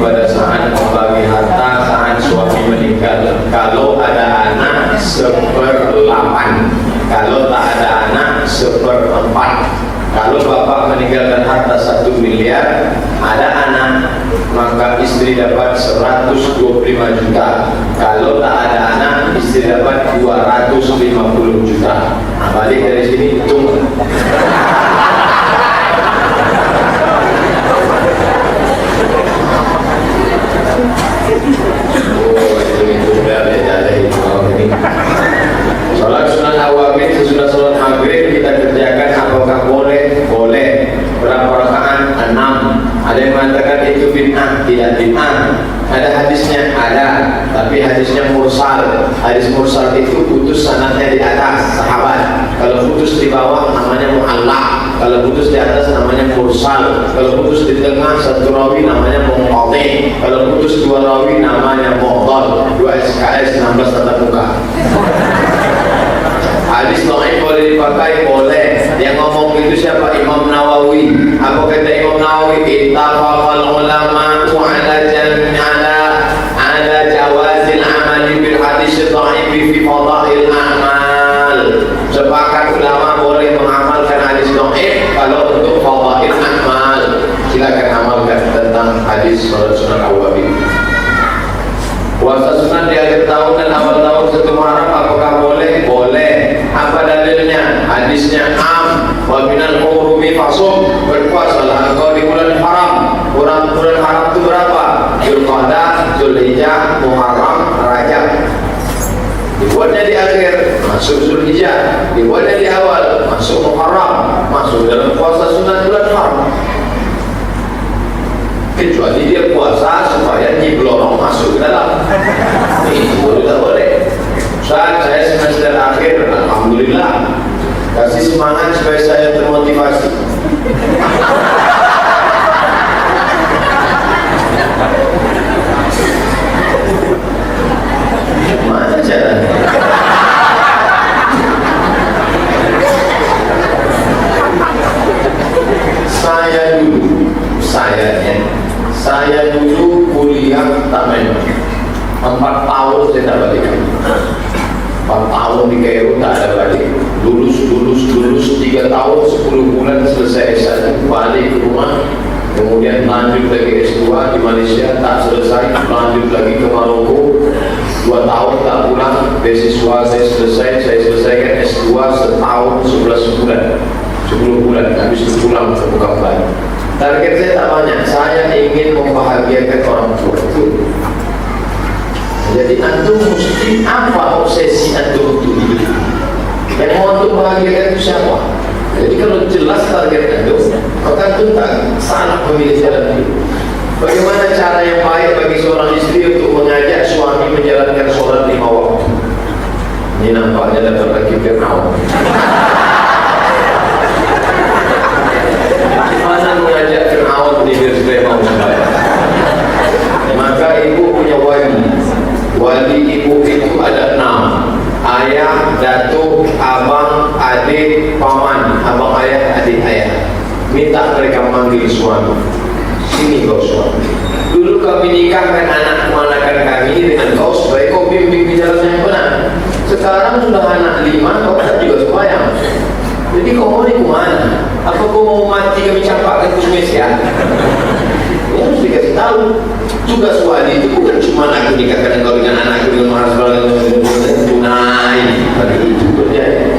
pada saat membagi harta saat suami meninggal. Kalau ada anak 1/8, kalau tak ada anak 1/4. Kalau bapak meninggalkan harta 1 miliar, ada anak, maka istri dapat 125 juta. Kalau tak ada anak, istri dapat 250 juta. Nah, balik dari sini hitung. Sholat sunat awamid sesudah sholat maghrib kita kerjakan, apakah boleh? Boleh. Berapa rakaat? 6. Ada yang mengatakan itu bid'ah, tidak bid'ah. Ada hadisnya? Ada, tapi hadisnya mursal. Hadis mursal itu putus sanadnya di atas sahabat. Kalau putus di bawah namanya mu'allaq. Kalau putus di atas namanya mursal. Kalau putus di tengah satu rawi namanya munqati. Kalau putus 2 rawi namanya mu'dhal. 2 SKS 16 tatap muka. Hadis dhaif boleh dipakai? Boleh. Yang ngomong itu siapa? Imam Nawawi. Apa kata Imam Nawawi? Ittafaqal ulama'u ala jawazil amali bil hadis dhaif fi fadail a'mal. Sepakat ulama boleh mengamalkan hadis dhaif kalau untuk fadail a'mal. Silakan amalkan tentang hadis sholat sunat awwabin. Puasa sunat di akhir tahun dan awal tahun 1 Muharram, apakah boleh? Boleh. Apa dalilnya? Hadisnya wa minal hurumi fasum, berpuasalah engkau di bulan haram. Bulan haram itu berapa? Dzulqa'dah, Dzulhijjah, Muharram, Rajab. Dibuatnya di akhir, masuk Dzulhijjah. Dibuatnya di awal, masuk Muharram, masuk dalam puasa sunat bulan haram. Kecuali dia puasa supaya nyiblorong masuk ke dalam. Itu tidak boleh. Saat saya semester akhir, alhamdulillah, kasih semangat supaya saya termotivasi. Mana caranya? Saya dulu kuliah tamen 4 tahun saya tak balik. 4 tahun di Kairo tak ada balik. Lulus 3 tahun 10 bulan selesai S1, balik ke rumah. Kemudian lanjut lagi S2 di Malaysia, tak selesai, lanjut lagi ke Maroko. 2 tahun tak pulang, beasiswa saya selesaikan S2 setahun 11 bulan. 10 bulan, habis itu pulang ke Bali. Target saya tak banyak, saya ingin membahagiakan orang tua. Jadi antum mesti apa obsesi antum itu? Yang mau antum bahagiakan itu siapa? Jadi kalau jelas target antum, maka antum tak salah memilih jalan hidup. Bagaimana cara yang baik bagi seorang istri untuk mengajak suami menjalankan sholat 5 waktu? Ini nampaknya dapat lagi Fir'aun. Mana mengajak Fir'aun di Fir'aun? Maka ibu punya wali. Wali ibu itu ada 6. Ayah, datuk, abang, adik, paman. Abang ayah, adik ayah. Minta mereka manggil suami. Sini kau suami. Dulu kami nikahkan anak kemanakan kami dengan kau supaya kau bimbing di jalan yang benar. Sekarang sudah anak 5, kau tak juga sembahyang. Jadi kau mau ni kemana? Apa kau mau mati kami campakkan ke Sungai Siak? Ini harus dikasih tahu. Tugas wali itu bukan cuma aku nikahkan engkau dengan anakku dengan mahar tunai. Bagi itu berjaya.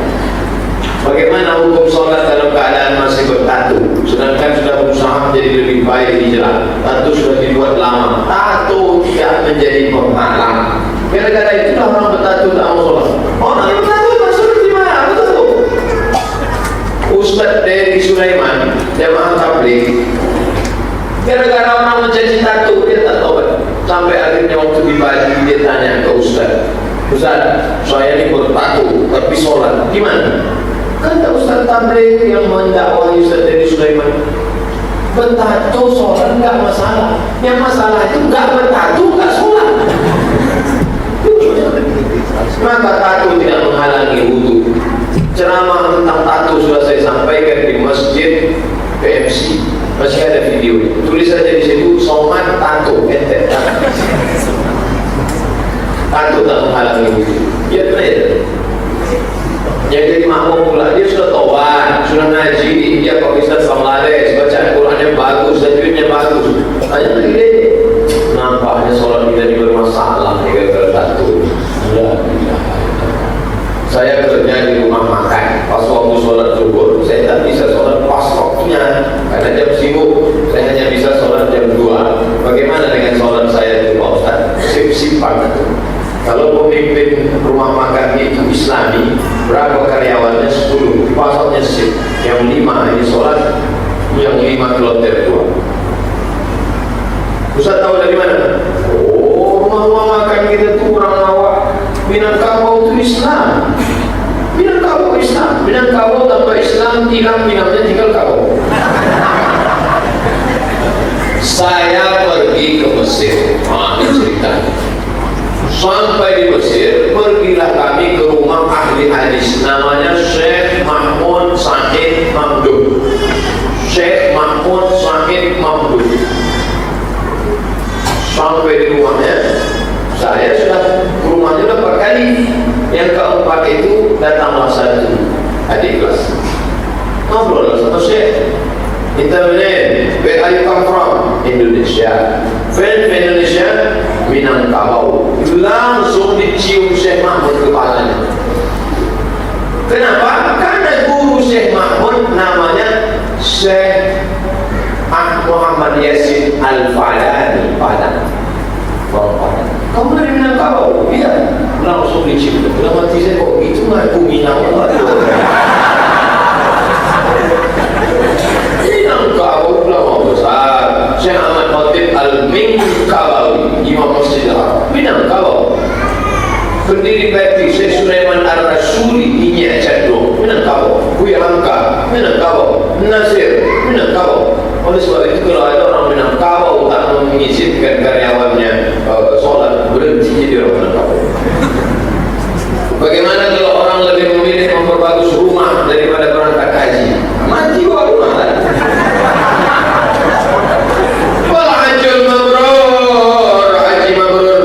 Bagaimana hukum sholat dalam keadaan masih bertatu, sedangkan sudah berusaha menjadi lebih baik di jalan? Tatu sudah dibuat lama. Tatu tidak menjadi penghalang. Gara-gara itulah orang bertatu tak mau sholat. Orang yang bertatu masuk di mana? Aku tahu. Ustaz dari Sulaiman, jamaah tabligh. Gara-gara orang menjadi tatu, dia tak tahu. Sampai akhirnya waktu di Bali dia tanya ke Ustaz, Ustaz, saya ini bertatu tapi sholat gimana? Kata Ustaz tabligh yang mendakwahi Ustaz dari Sulaiman, bertatu sholat enggak masalah. Yang masalah itu enggak bertatu, enggak sholat. Maka tatu tidak menghalangi wudu. Ceramah tentang tatu sudah saya sampaikan di masjid PMC. Masih ada video. Tulis saja di situ somat tatu. Yang jadi makmum pula, dia sudah tobat, sudah ngaji, dia kok bisa Bangladesh, bacaan Qurannya bagus, tajwidnya bagus. Hanya begini, nampaknya sholat kita ini bermasalah nih gara-gara satu. Saya kerja di rumah makan, pas waktu sholat zuhur, saya tak bisa sholat pas waktunya, karena jam sibuk, saya hanya bisa sholat jam 2. Bagaimana dengan sholat saya itu Pak Ustaz? Sip-sipan itu. Kalau pemimpin rumah makan itu Islami, berapa karyawannya? 10, pasarnya sip. Yang 5 ini sholat, yang 5 kloter 2. Ustaz tahu dari mana? Oh, rumah makan kita tuh orang awak Minangkabau itu Islam. Minangkabau Islam. Minangkabau tanpa Islam hilang, Minangnya tinggal kau. Saya pergi ke Mesir. Ini ceritanya. Sampai di Mesir, pergilah kami ke rumah ahli hadis, namanya Syekh Mahmud Sa'id Mamdud. Syekh Mahmud Sa'id Mamdud. Sampai di rumahnya, saya sudah ke rumahnya berapa kali. Yang keempat itu datanglah satu adik kelas, ngobrol sama Syekh. Internet, where are you come from? Indonesia. Friend Indonesia, Minangkabau. Langsung dicium Syekh Mahmud kepalanya. Kenapa? Karena guru Syekh Mahmud namanya Syekh Muhammad Yasin Al-Fadani. Padang. Kamu dari Minangkabau? Iya. Langsung dicium. Dalam hati saya kok itu ngaku Minangkabau. Minangkabau ulama besar Syekh Ahmad Khatib Al-Minkabawi, Imam Masjid Al-Haram. Minangkabau. Pendiri parti Syekh Sulaiman Ar-Rasuli Inya Chandro, Minangkabau. Buya Hamka, Minangkabau. Nasir, Minangkabau. Oleh sebab itu kalau ada orang Minangkabau tak mengizinkan karyawannya sholat, berhenti jadi orang Minangkabau. Bagaimana kalau orang lebih memilih memperbagus rumah daripada berangkat haji? Mati bawa rumah kan? Wal hajjul mabrur, haji mabrur,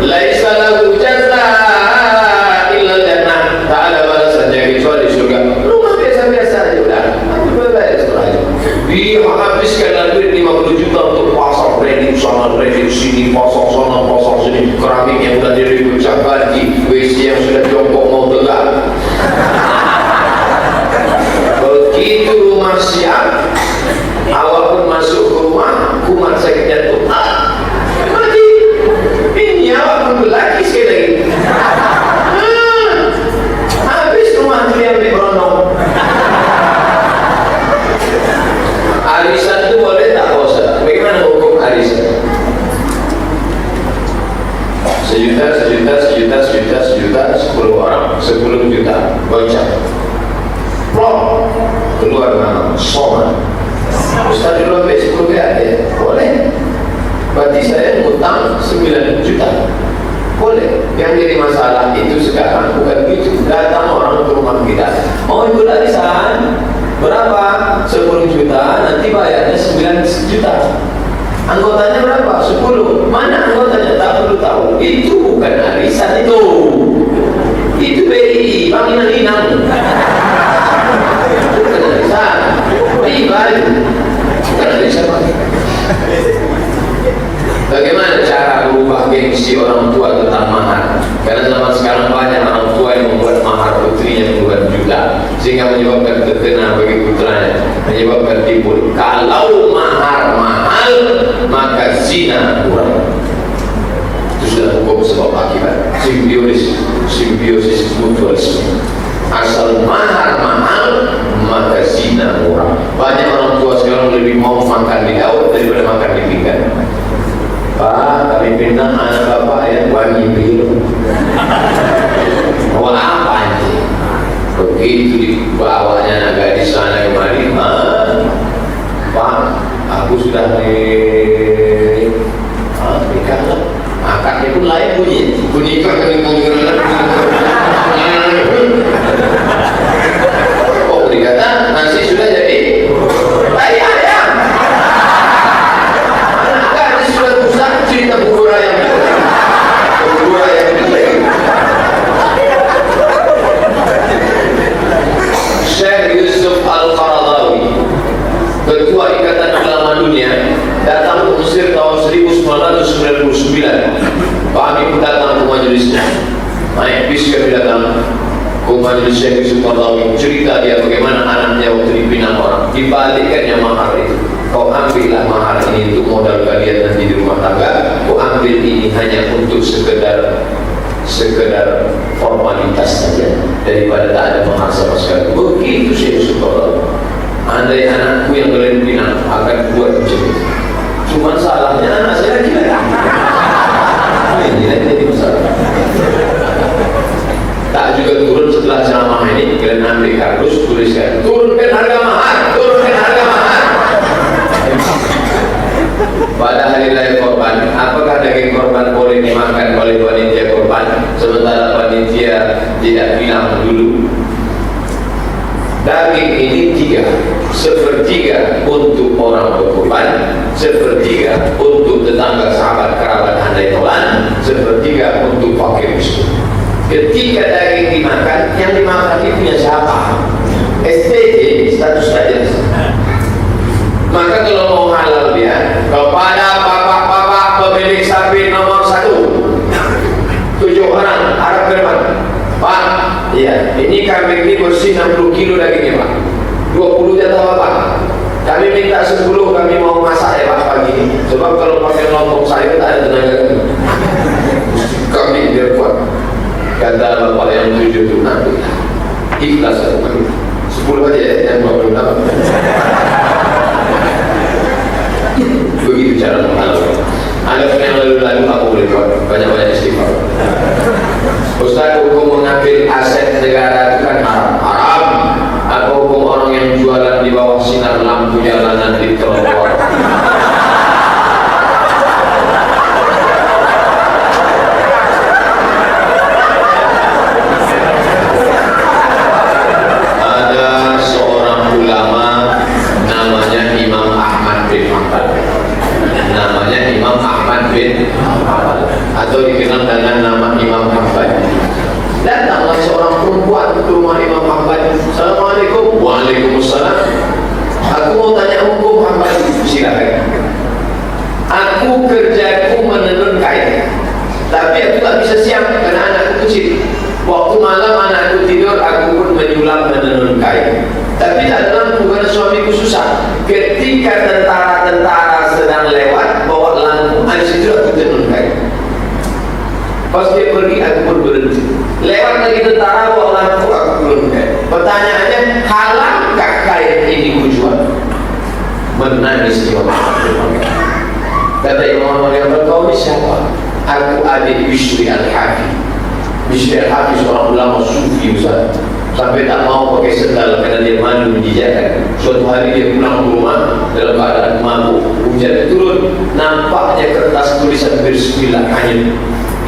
laisa lahu jazaa illa jannah. Tak ada balasannya kecuali surga. Rumah biasa-biasa aja udah. Nanti bayar setelah haji. Dihabiskan duit 50 juta untuk pasang kredit sana, kredit sini, pasang sana, pasang sini, keramik yang sudah dipecah ganti, WC yang sudah jongkok mau tegak. Begitu rumah siap, awal pun masuk ke rumah, kumat sakit jantung. Mati. Ini awak pun lagi sekali lagi. Habis rumah itu yang diberondong. Arisan itu boleh tak Ustaz? Bagaimana hukum arisan? Sejuta, 10 orang, 10 juta, gocap. Plok, keluar nama, Soma. Ustaz dulu ambil 10 ya? Boleh. Berarti saya ngutang 9 juta. Boleh. Yang jadi masalah itu sekarang bukan begitu. Datang orang ke rumah kita, mau ikut arisan? Berapa? 10 juta, nanti bayarnya 9 juta. Anggotanya berapa? 10. Mana anggotanya? Tak perlu tahu. Itu bukan arisan itu. Itu BI, Bank Inang. Bukan arisan. Riba itu. Bukan arisan. Bagaimana cara berubah gengsi orang tua tentang mahar? Karena zaman sekarang banyak orang tua yang membuat mahar putrinya puluhan juta, sehingga menyebabkan terkena bagi putranya, menyebabkan timbul. Kalau mahar mahal, maka zina kurang. Itu sudah hukum sebab akibat. Simbiosis mutualisme. Asal mahar mahal, maka zina murah. Banyak orang tua sekarang lebih mau makan di laut daripada makan di pinggan. Pak, kami pindah anak bapak yang bagi biru. Mau apa ini? Begitu dibawanya anak gadis sana kemari, Pak, aku sudah nikah lah. Akadnya pun lain bunyi nikah oh, dikata nasi sudah jadi ayam. Cerita bubur ayam majelis Syekh Yusuf Qaradawi, cerita dia bagaimana anaknya waktu dipinang orang, dibalikkannya mahar itu. Kau ambillah mahar ini untuk modal kalian nanti di rumah tangga, kau ambil ini hanya untuk sekedar formalitas saja, daripada tak ada mahar sama sekali. Begitu Syekh Yusuf Qaradawi. Andai anakku yang kalian pinang akan buat macam itu. Cuma salahnya anak saya lagi-lagi. Ini jadi masalah. Tak juga turun setelah ceramah ini, kalian ambil kardus, tuliskan turunkan harga mahar, turunkan harga mahar. Pada hari raya korban, apakah daging korban boleh dimakan oleh panitia korban sementara panitia tidak bilang dulu? Daging ini 3/4 untuk orang berkorban, 1/3 untuk tetangga, sahabat, kerabat, handai tolan, 1/3 untuk fakir miskin. Ketika daging dimakan, yang dimakan itu punya siapa? STJ, status saja. Maka kalau mau halal dia, kepada bapak-bapak pemilik sapi nomor 1, 7 orang, harap berman. Pak, iya, ini kambing ini bersih 60 kilo dagingnya Pak, 20 jatah Bapak. Kami minta 10, kami mau masak ya Pak pagi ini. Sebab kalau pakai lontong sayur tak ada tenaga kami biar kuat. Kata Bapak yang 7 itu nanti ikhlas aku kami 10 aja ya, yang 20 dapat. Begitu cara menghalau. Ada yang lalu-lalu aku boleh buat banyak-banyak istighfar. Ustaz, hukum mengambil aset negara itu kan haram. Apa hukum orang yang jualan di bawah sinar lampu jalanan di trotoar? Ada seorang ulama namanya Imam Ahmad bin Hanbal. Namanya Imam Ahmad bin Hanbal, atau dikenal dengan nama Imam Hanbal. Datanglah seorang perempuan ke rumah Imam Hanbal. Assalamualaikum. Waalaikumsalam. Aku mau tanya hukum Hanbal. Silakan. Aku kerjaku menenun kain, tapi aku tak bisa siap karena anakku kecil. Waktu malam anakku tidur, aku pun menyulam menenun kain. Tapi tak ada lampu karena suamiku susah. Ketika tentara-tentara sedang lewat bawa lampu, di situ aku tenun kain. Pas dia pergi, aku pun berhenti. Lewat lagi tentara bawa lampu, aku tenun kain. Pertanyaannya, halalkah kain ini kujual? Menangis Imam Ahmad. Kata Imam Ahmad, kau ini siapa? Aku adik Bishri Al-Hafi. Bishri Al-Hafi seorang ulama sufi besar. Sampai tak mau pakai sendal karena dia malu menjijakkan. Suatu hari dia pulang ke rumah dalam keadaan mabuk, hujan turun, nampaknya kertas tulisan Bismillah hanyut.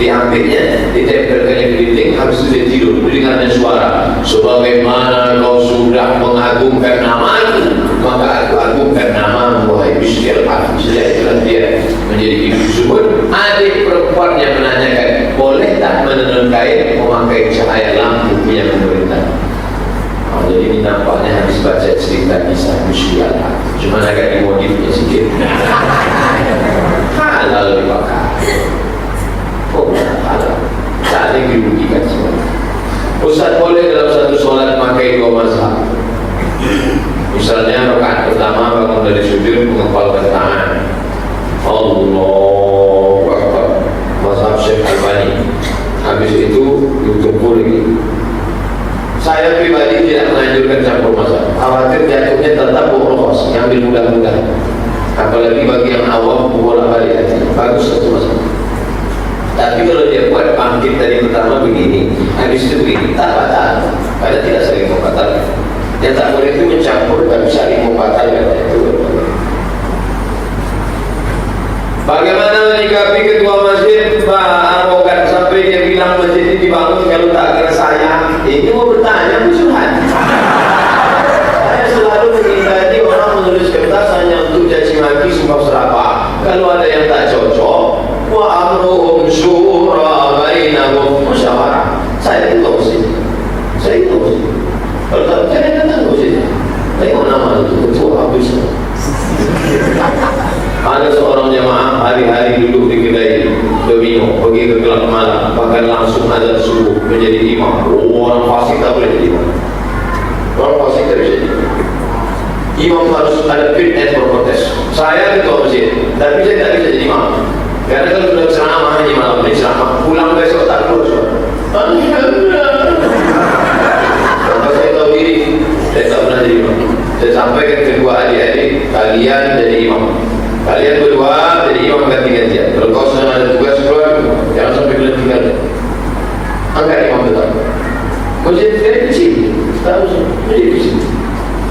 Diambilnya, ditempelkannya ke dinding, habis itu dia tidur. Dengarnya suara, sebagaimana kau sudah mengagungkan namaku, maka aku agungkan namamu, wahai Bishri Al-Hafi. Sejak itulah dia menjadi ibu subur. Adik perempuannya menanyakan, boleh tak menenun kain memakai cahaya lampu punya pemerintah? Jadi ini nampaknya habis baca cerita kisah Bishri Al-Hafi, cuma agak dimodifnya sedikit. Halal dipakai. Oh, halal. Saling dirugikan semua. Ustaz, boleh dalam satu solat memakai 2 mazhab? Misalnya rakaat pertama bangun dari sujud mengepalkan tangan, Allahu Akbar, mazhab Syekh Albani. Habis itu ditumpul lagi. Saya pribadi tidak menganjurkan campur mazhab. Khawatir jatuhnya tetap boros, yang mudah-mudah. Apalagi bagi yang awam bolak-balik aja. Bagus satu mazhab. Tapi kalau dia buat bangkit dari pertama begini, habis itu begini, tak batal. Padahal tidak saling membatalkan. Yang tak boleh itu mencampur, tapi saling membatalkan. Bagaimana menyikapi ketua masjid Pak arogan sampai dia bilang masjid ini dibangun kalau tak kena saya? Ini mau bertanya musuhan. Saya selalu menghindari orang menulis kertas hanya untuk caci maki sumpah serapah. Kalau ada yang tak cocok, wa amruhum syura bainahum, musyawarah. Saya itu masjid. Saya itu masjid. Kalau tak saya datang masjid. Tengok nama itu ketua habis. Ada seorang jemaah hari-hari duduk di kedai domino, pergi ke gelap malam, bahkan langsung ada subuh menjadi imam. Oh, orang fasik tak boleh. kalian jadi imam. Kalian berdua jadi imam ganti-gantian. Kalau kau sedang ada tugas keluar, jangan sampai kalian tinggal. Angkat imam tetap. Masjid very kecil, tahu masjid kecil.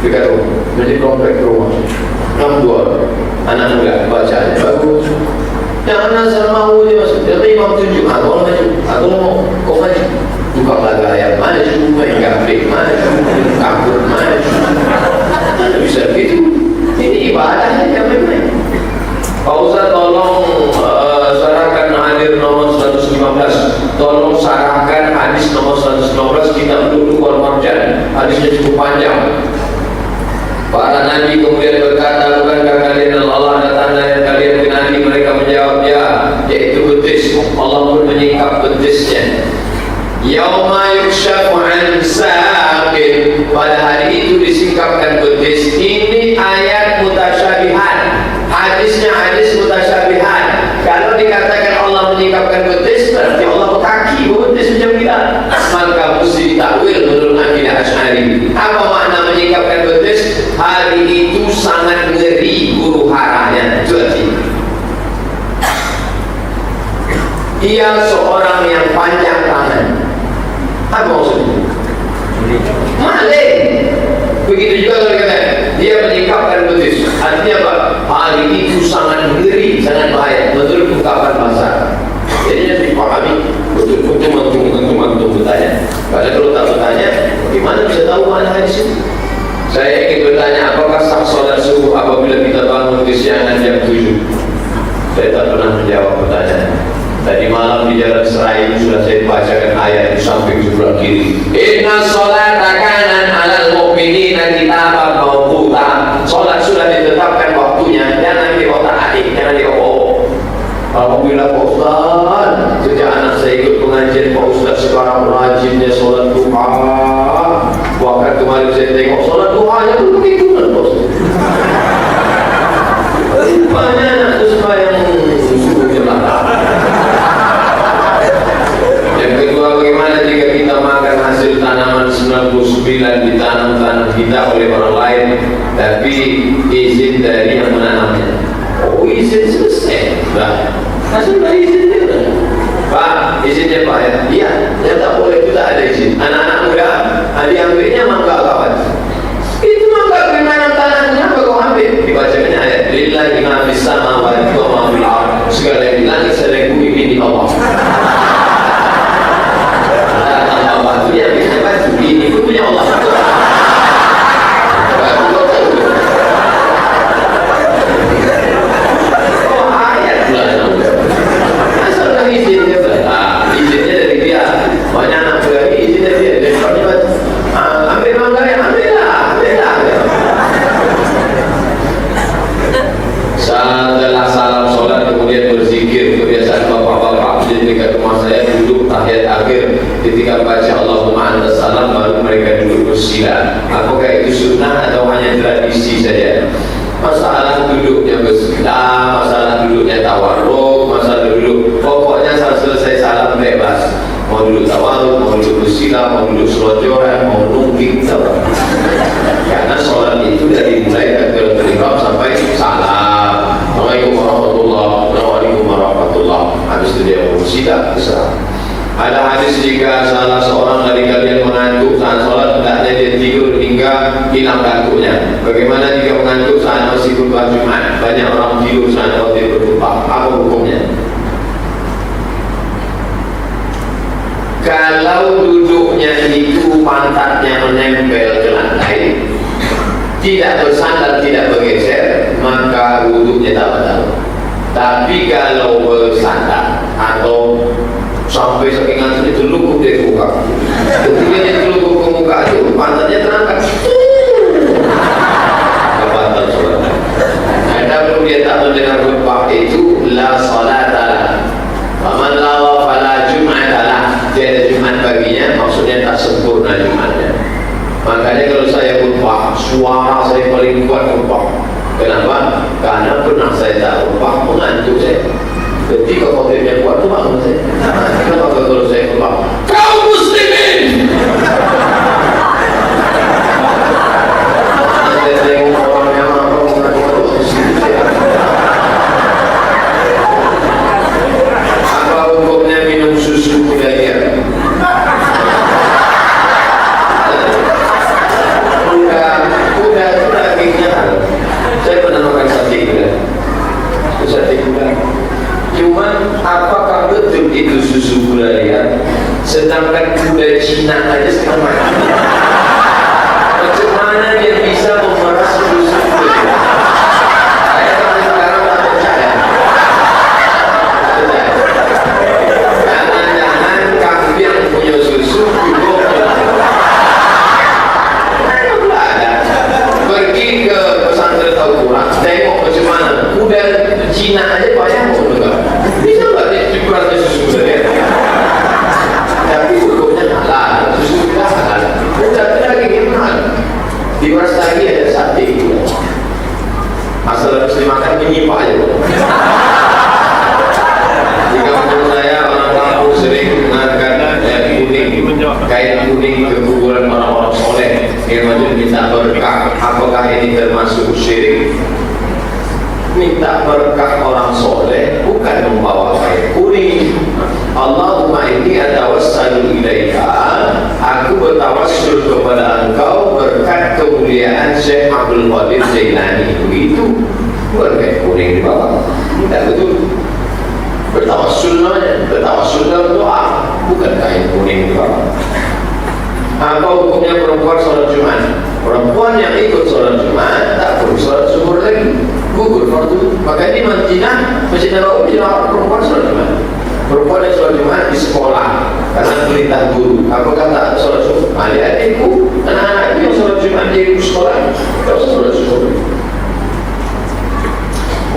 Dekat rumah, masjid komplek rumah. 62 anak muda baca bagus. Yang anak sama dia masuk. Dia imam tunjuk. Aku maju. Aku mau kau maju. Buka laga yang maju, main gambling maju, kabur maju. Tidak bisa begitu. Ini ibadah yang main-main. Pak Ustaz tolong sarahkan hadir nomor 115. Tolong sarahkan hadis nomor 115 kitab Lu'lu' wal Marjan. Hadisnya cukup panjang. Para nabi kemudian berkata, bukankah kalian Allah ada tanda yang kalian kenali? Mereka menjawab, ya, yaitu betis. Allah pun menyingkap betisnya. Yauma yukshafu an saqin, pada hari itu disingkapkan betis. Ini ayat mutasyabihat, hadisnya hadis mutasyabihat. Kalau dikatakan Allah menyingkapkan betis, berarti Allah berkaki betis macam kita, maka mesti ditakwil menurut akidah Asy'ari. Apa makna menyingkapkan betis? Hari itu sangat ngeri huru haranya. Ia seorang yang panjang tangan. Apa maksudnya? Maling. Begitu juga kalau dikatakan dia menyingkapkan betis. Artinya apa? Hari itu sangat ngeri, sangat bahaya menurut ungkapan bahasa. Jadi harus dipahami betul. Untuk bertanya. Karena kalau tak bertanya, bagaimana bisa tahu mana hadis itu? Saya ingin bertanya, apakah sah salat subuh apabila kita bangun kesiangan jam 7? Saya tak pernah menjawab pertanyaan. Tadi malam di jalan Serai sudah saya bacakan ayat di samping sebelah kiri. Inna sholata kanat 'alal mu'minina kitaban mawquta. Salat sudah ditetapkan waktunya. Jangan diotak-atik, jangan diobok. Alhamdulillah Pak Ustaz, sejak anak saya ikut pengajian Pak Ustaz sekarang rajinnya sholat duha. Bahkan kemarin saya tengok sholat duhanya pun begitu kan Pak Ustaz. Rupanya anak itu sembahyang subuh jemaah. Yang kedua, bagaimana jika kita makan hasil tanaman 99 ditanam kita oleh orang lain, tapi izin dari yang menanamnya? Oh, izin selesai. Nah, hasil dari izin dia. Pak, izinnya Pak ya? Iya, yang tak boleh itu tak ada izin. Anak-anak muda, diambilnya mangga kawan. Itu mangga menanam tanahnya, apa kau ambil? Dibacanya ayat lillahi ma fis samawati wa ma fil ardh. Segala yang di langit dan yang bumi milik Allah. Batunya bisa batu ini pun punya Allah. Oh ayat pula asal izinnya izinnya dari dia. Banyak anak muda izin dari dia. Daripada batu ambil mangga yang ambillah. Setelah salam sholat kemudian berzikir. Kebiasaan bapak-bapak di dekat rumah saya duduk tahiyat akhir. Ketika baca Allahumma anta salam baru mereka duduk bersila. Apakah itu sunnah atau hanya tradisi saja? Masalah duduknya bersila, masalah duduknya tawarruk, masalah duduk pokoknya saat selesai salam bebas. Mau duduk tawarruk, mau duduk bersila, mau duduk selonjoran, mau nungging tawarruk. Karena sholat itu dari mulai takbiratul ihram sampai salam. Assalamualaikum warahmatullahi. Habis itu dia bersila, terserah. Ada hadis jika salah seorang dari kalian mengantuk saat sholat, hendaknya dia tidur hingga hilang kantuknya. Bagaimana jika mengantuk saat masih khutbah Jumat? Banyak orang tidur saat khutbah berkhutbah. Apa hukumnya? Kalau duduknya itu pantatnya menempel ke lantai, tidak bersandar, tidak bergeser, maka wuduknya tak batal. Tapi kalau bersandar atau sampai saking ngantuk itu lukup dia ke muka. Ketika dia lukup ke muka itu pantatnya terangkat. Kebatal sholatnya. Adapun dia tak mendengar khutbah itu la salata lah. Faman lawa fala jum'ata lah. Tiada Jumat baginya, maksudnya tak sempurna Jumatnya. Makanya kalau saya khutbah, suara saya paling kuat khutbah. Kenapa? Karena pernah saya tak khutbah mengantuk saya. Ketika khotibnya kuat tu bangun saya. Kenapa kalau saya khutbah? Kaum muslimin. Saya tengok orang yang mengaku maulid minta berkah, apakah ini termasuk syirik? Minta berkah orang soleh bukan membawa kain kuning. Allahumma inni atawassalu ilaika, aku bertawassul kepada engkau berkat kemuliaan Syekh Abdul Qadir Jailani. Begitu, bukan kain kuning di bawah. Tidak betul. Bertawassul namanya, bertawassul dalam doa, bukan kain kuning di bawah. Apa hukumnya perempuan sholat Jumat? Perempuan yang ikut sholat Jumat tak perlu sholat zuhur lagi, gugur fardu. Maka ini Masjid Nabawi perempuan sholat Jumat. Perempuan yang sholat Jumat di sekolah karena perintah guru. Apakah tak sholat zuhur? Adik-adikku, anak-anakku yang sholat Jumat di sekolah, tak usah sholat zuhur.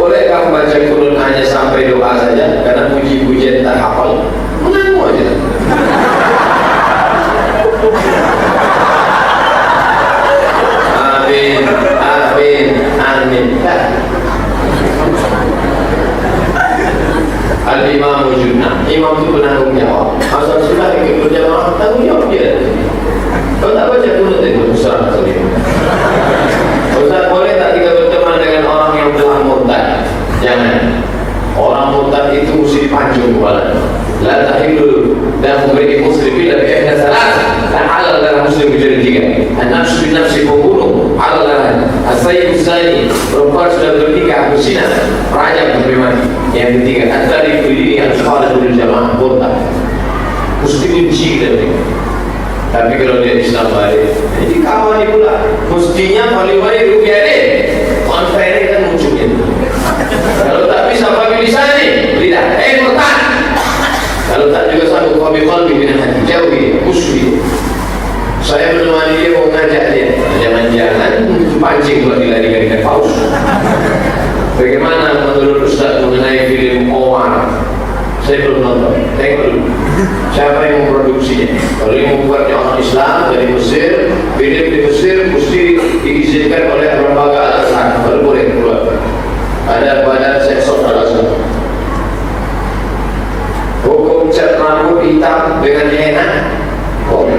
Bolehkah membaca Qur'an hanya sampai doa saja karena puji-pujian tak hafal? Mengaku aja. Amin, amin, amin. Al-Imam Junah, imam itu penanggung jawab. Asal sudah ikut berjamaah, tanggung jawab dia. Kalau tak baca Qur'an itu musrah sekali. Ustaz, boleh tak kita berteman dengan orang yang telah murtad? Jangan. Orang murtad itu mesti dipancung kepala. La tahillu dan memberi muslimin lebih ihda salat. Tak halal dalam muslim menjadi tiga. An-nafsu bin nafsi membunuh, halal dalam as-sayyid zani, perempuan sudah bernikah berzina, rajam sampai mati. Yang ketiga, at-tarikh bidini al-khalid bil jamaah murtad. Mesti kunci kita ini. Tapi kalau dia Islam balik, jadi kawan dia pula. Mestinya paling baik rupiah dia. Konferen kan munculnya. Kalau tak bisa pakai lisan ni, lidah. Murtad. Kalau tak juga sanggup pakai qalbi dengan hati, jauhi, musuhi. Saya menemani dia, mau ngajak dia. Jangan-jangan pancing kalau dilari-larikan paus. Bagaimana menurut Ustaz mengenai film Omar? Saya belum nonton, tengok dulu. Siapa yang memproduksinya? Kalau yang membuatnya orang Islam dari Mesir, film di Mesir mesti diizinkan oleh lembaga Al-Azhar, baru boleh keluar. Ada badan sensor Al-Azhar. Hukum cat rambut hitam dengan henna boleh.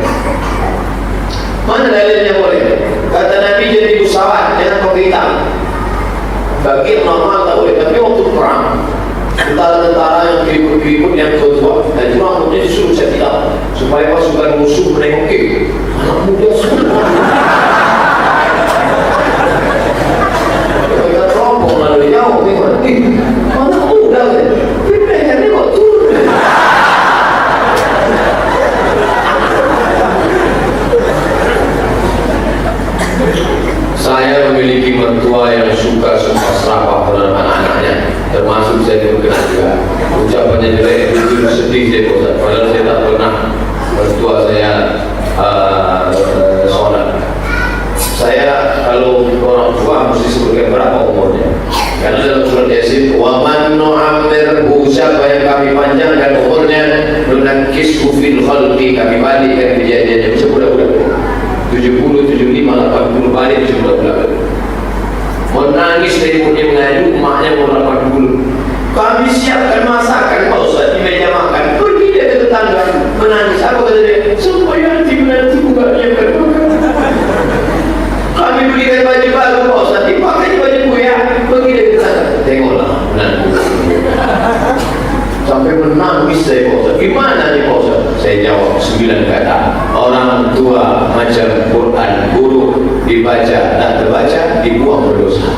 Mana dalilnya boleh? Kata Nabi jadi pesawat jangan pakai hitam. Bagi normal tak boleh, tapi waktu perang tentara-tentara yang keriput-keriput yang tua-tua, dan itu rambutnya disuruh cat hitam supaya pasukan musuh menengok anak muda semua. Kita terompong lalu jauh, tengok anak muda kan? Lehernya kok turun. Saya memiliki mertua yang suka serapah dengan anak-anaknya, termasuk saya terkena juga. Ucapannya jelek, jujur sedih saya bosan. Padahal saya tak pernah mertua saya sholat. Saya kalau orang tua mesti sebutkan berapa umurnya. Karena dalam surat Yasin, wa man nu'ammirhu, siapa yang kami panjangkan umurnya, nunakkishu fil khalqi, kami balikkan kejadiannya bisa budak-budak. 70, 75, 80 balik bisa budak-budak. Menangis dari punya mengadu, emaknya mau 80. Kami siapkan masakan Pak Ustaz di meja makan. Pergi dia ke tetangga menangis. Apa kata dia? Supaya nanti buka dia bermakan. Kami belikan baju baru Pak Ustaz, dipakai baju buaya. Pergi dia ke tetangga. Tengoklah menangis. Sampai menangis saya Pak Ustaz. Gimana nih Pak Ustaz? Saya jawab 9 kata. Orang tua macam Quran buruk, dibaca tak terbaca, dibuang berdosa.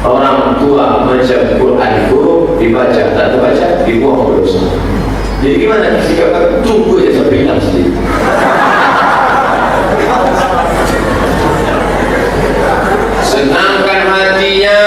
Orang tua macam Quran buruk, dibaca tak terbaca, dibuang berdosa. Jadi gimana? Sikap tunggu je sampai hilang sendiri. Senangkan hatinya,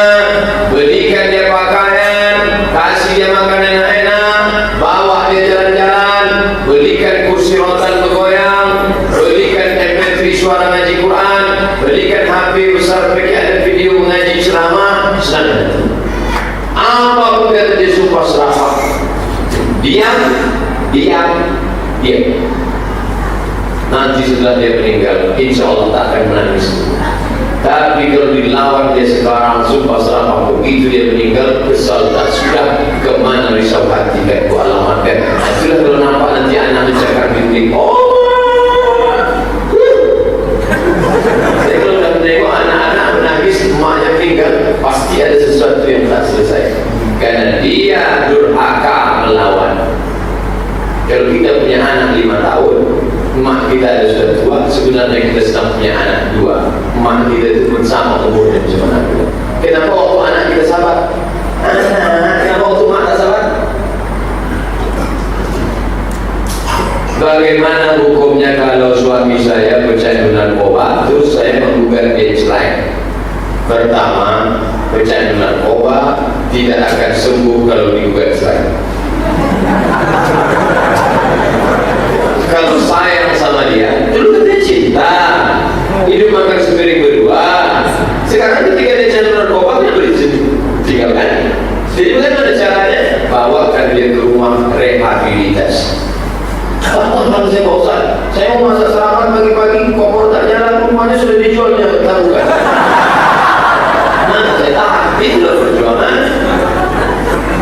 belikan dia pakaian, kasih dia makanan enak, bawa dia jalan-jalan, belikan kursi rotan bergoyang, belikan MP3 suara ngaji Quran, belikan HP besar bagi ada video mengaji ceramah. Senang. Apa pun kata dia sumpah serapah. Diam. Nanti setelah dia meninggal, insya Allah tak akan menangis. Tapi kalau dilawan dia sekarang, sumpah serapah, begitu dia meninggal, kesal tak sudah, kemana risau hati kan ku alamatkan. Itulah kalau nampak nanti anak mencakar bintik, oh sudah tua, sebenarnya kita sedang punya anak dua. Emak kita itu pun sama umurnya macam anak dua. Kenapa waktu anak kita sabar? Kenapa waktu emak tak sabar? Bagaimana hukumnya kalau suami saya pecandu narkoba, terus saya menggugat dia cerai? Pertama, pecandu narkoba tidak akan sembuh kalau digugat cerai. Kalau sayang sama dia, dulu katanya cinta, hidup makan sepiring berdua. Sekarang ketika dia candu narkoba, dia boleh tinggalkan. Jadi bagaimana caranya? Bawakan dia ke rumah rehabilitas. Kalau saya bosan, saya mau masak sarapan pagi-pagi, kompor tak jalan, rumahnya sudah dijualnya, tahu kan? Nah, saya tahan, itulah perjuangan.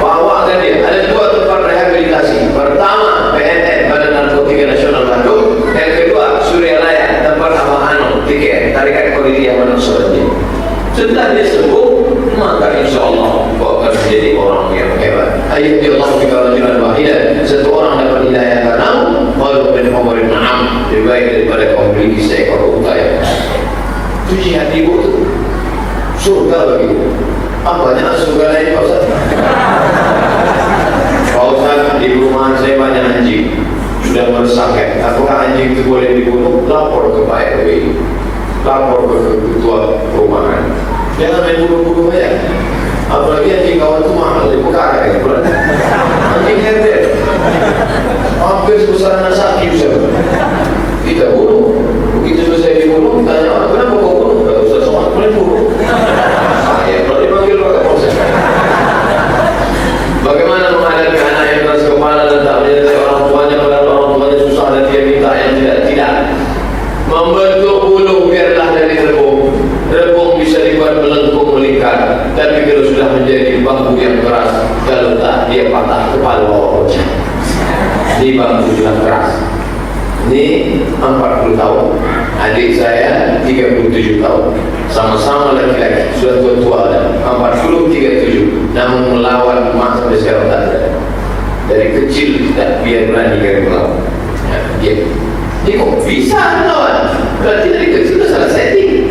Bawakan dia, ada dua tempat rehabilitasi. Pertama, BNN, Badan Narkotika Nasional Bandung. Yang kedua, Suryalaya, tempat Abang Ano, TKN, Tarikat Qadiriyah Manusuraji. Setelah dia sembuh, maka insya Allah kau akan menjadi orang yang hebat. Ayyuhillahu bika rajulan wahidan. Satu orang dapat hidayah karenamu, walau bin Umarin na'am, lebih baik daripada kau memiliki seekor unta yang itu jihad ibu itu surga bagi ibu. Apanya surga lain Pak Ustaz? Pak Ustaz, di rumah saya banyak anjing sudah meresahkan. Apakah anjing itu boleh dibunuh? Lapor ke Pak RW, lapor ke ketua perumahan. Jangan main bunuh-bunuh aja. Apalagi anjing kawan itu mahal, dia buka kan bulan. Anjing herder hampir sebesar anak sapi bisa. Kita bunuh. Begitu selesai dibunuh, tanya kenapa kau bunuh? Kata Ustaz Somad, boleh bunuh. Saya kalau dipanggil Pak Kapolsek. Bagaimana menghadapi anak yang keras kepala dan tak menyertai orang tuanya, padahal orang tuanya susah dan dia minta yang tidak. Membentuk bulu biarlah dari rebung. Rebung bisa dibuat melengkung melingkar, tapi kalau sudah menjadi bambu yang keras, kalau tak dia patah kepala bawah pecah. Ini bambu sudah keras. Ini 40 tahun, adik saya 37 tahun, sama-sama laki-laki, sudah tua-tua ada 40, 37, namun melawan emak sampai sekarang tak ada. Dari kecil tak biar berani kali melawan. Ya. Ini kok bisa melawan? Berarti dari kecil sudah salah setting.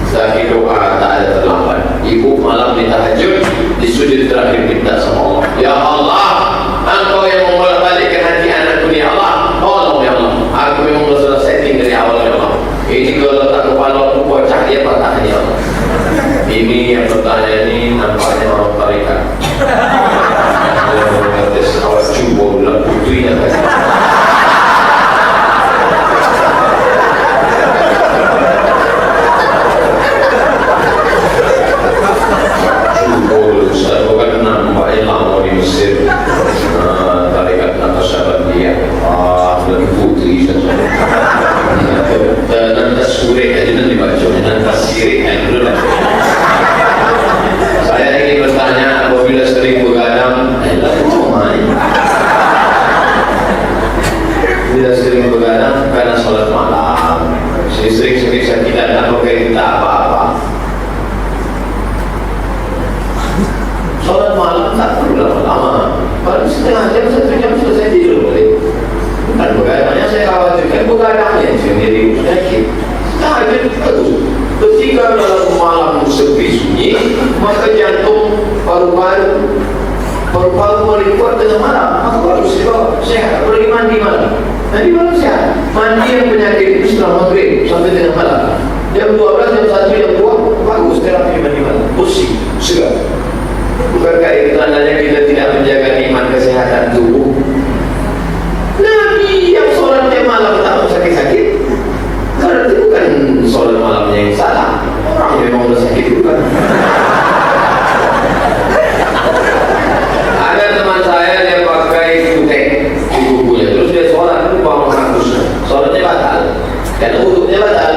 Tapi doa tak ada terlambat. Ibu malam di tahajud, di sujud terakhir minta sama Allah, ya Allah, Engkau yang membolak-balikkan hati anakku ni Allah. Tolong ya Allah, aku memang sudah setting dari awal ya Allah. Ini kalau letak kepala aku bocah dia patah ya Allah. Ini yang bertanya ini nampaknya orang tarikat. Awak cuba bulan putri yang kasih. Saya bukan nampak lama di Mesir, tarikat Naqsyabandiyah, dan putri saja. Nanti sore aja nanti baca, nanti sirik aja. Saya ingin bertanya, apabila sering begadang, bila sering begadang karena sholat malam, sering-sering saya tidak pakai kita apa-apa. Sholat malam tak perlu lama-lama, paling setengah jam, 1 jam selesai tidur boleh. Bukan begadangnya saya khawatirkan, begadangnya sendiri penyakit. Tahajud bagus. Ketika dalam malam sepi sunyi, maka jantung paru-paru boleh kuat dengan malam, maka baru sehat. Apalagi mandi malam, nanti malam sehat. Mandi yang penyakit itu setelah maghrib sampai dengan malam. Jam 12, jam 1, jam 2 bagus terapi mandi malam, bersih, segar. Bukankah itu tandanya kita tidak menjaga nikmat kesehatan tubuh? Nabi yang sholatnya malam tak sakit-sakit, berarti bukan sholat malamnya yang salah, orang yang memang sakit bukan. Ada teman saya dia pakai kutek di kukunya, terus dia sholat lupa menghapusnya, sholatnya batal, dan wudhunya batal.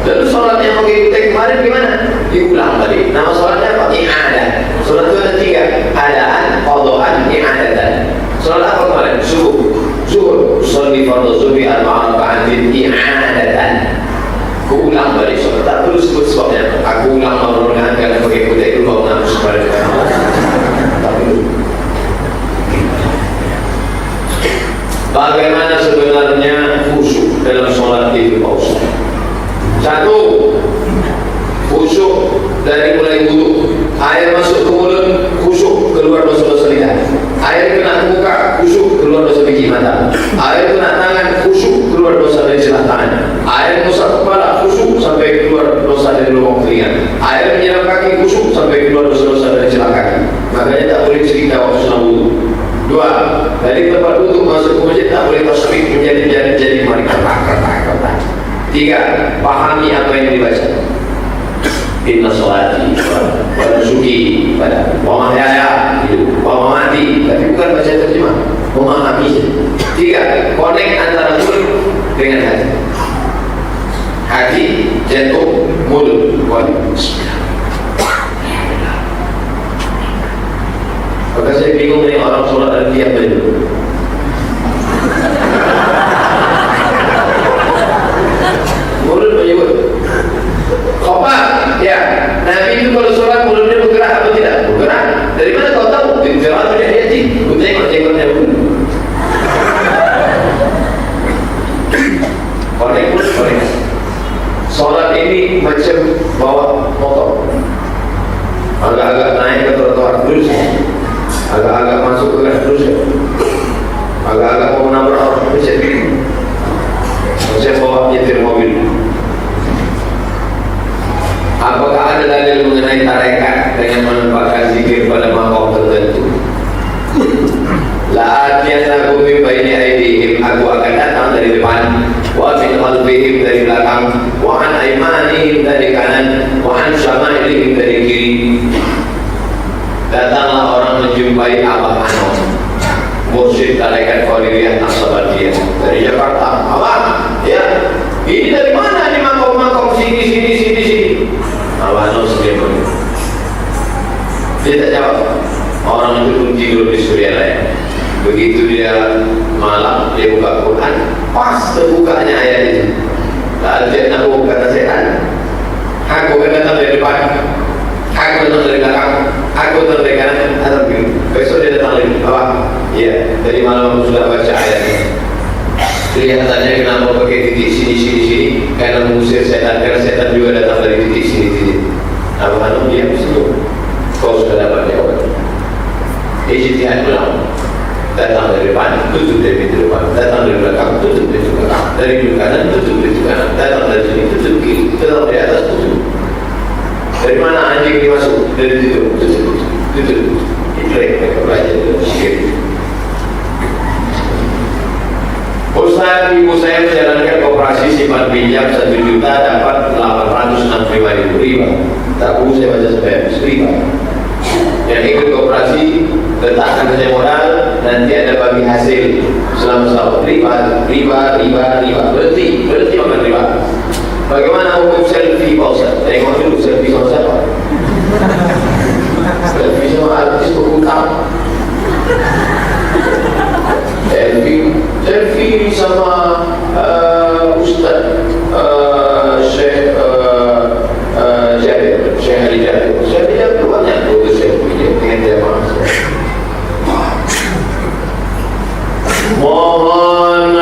Lalu sholat yang pakai kutek kemarin gimana? Diulang tadi. Nama sholatnya apa? I'adah. Sholat itu ada 3, adaan, qadaan, i'adatan. Sholat apa kemarin? Zuhur, sholli fardhu zuhri 4 raka'atin i'adatan. Kuulang balik sholat. Tak perlu sebut sebabnya. Aku ulang malam karena pakai kutek itu baru menghapus kemarin. Tak perlu. Bagaimana sebenarnya khusyuk? tangan. Air mengusap kepala khusyuk sampai keluar dosa dari lubang telinga. Air menyiram kaki khusyuk sampai keluar dosa-dosa dari celah kaki. Makanya tak boleh cerita waktu senang wudhu. Dua, dari tempat wudhu masuk ke masjid tak boleh tasbih menjadi mari kata. Tiga, pahami apa yang dibaca. Inna sholati wa nusuki pada wa mahyaya wa mamati, tapi bukan baca terjemah, memahami. Tiga, connect antara mulut dengan hati. Hati, jantung, mulut, bismillah. Maka saya bingung nih orang sholat dan diam tadi. Mulut menyebut khobar, ya. Nabi itu kalau sholat mulutnya bergerak atau tidak? Bergerak. Dari mana kau tahu? Bergerak punya hati. Kau tengok-tengoknya dulu. Korek. Sholat ini macam bawa motor. Agak-agak naik ke trotoar terus, agak-agak masuk ke gas terus, agak-agak mau menabrak orang macam bawa nyetir mobil. Apakah ada dalil mengenai tarekat dengan menempatkan zikir pada maqam tertentu? La atiyanakum min baini aydihim, aku akan datang dari depan, wa min khalfihim dari belakang, wa an aymanihim dari kanan, wa an syama'ilihim dari kiri. Datanglah orang menjumpai Abah Anom, mursyid tarekat Qadiriyah Naqsabandiyah dari Jakarta. Abah, ya, ini dari mana di maqam-maqam sini? Abah Anom sendiri. Dia tak jawab. Orang itu pun tidur di surya lain. Begitu dia malam, dia buka Quran, pas terbukanya ayat itu. Lalu aku kata setan, aku akan datang dari depan, aku datang dari belakang, aku datang dari kanan, atau begini. Besok dia datang lagi. Apa? Iya, dari malam aku sudah baca ayat ini. Kelihatannya kenapa pakai titik sini, karena mengusir setan, karena setan juga datang dari titik sini. Abu Hanum diam di situ. Kau sudah dapat jawaban. Ijtihad ulama. Datang dari depan, tutup dari pintu depan. Datang dari belakang, tutup pintu belakang. Dari pintu kanan, tutup pintu kanan. Datang dari sini, tutup kiri. Datang dari atas, tutup. Dari mana anjing ini masuk? Dari situ, tutup. Itu yang mereka belajar dari sikir. Ustaz, ibu saya menjalankan operasi simpan pinjam 1 juta dapat 865.000 riba. Tak perlu saya baca sampai habis riba. Yang ikut operasi letakkan saja modal, nanti ada bagi hasil selama setahun. Riba. Berhenti makan riba. Bagaimana hukum selfie Pak Ustaz? Tengok dulu selfie sama siapa? Selfie sama artis berhutang. Selfie sama Ustaz Syekh Ali Jabir. Syekh Ali Jabir banyak foto selfie dengan dia manusia. Mohon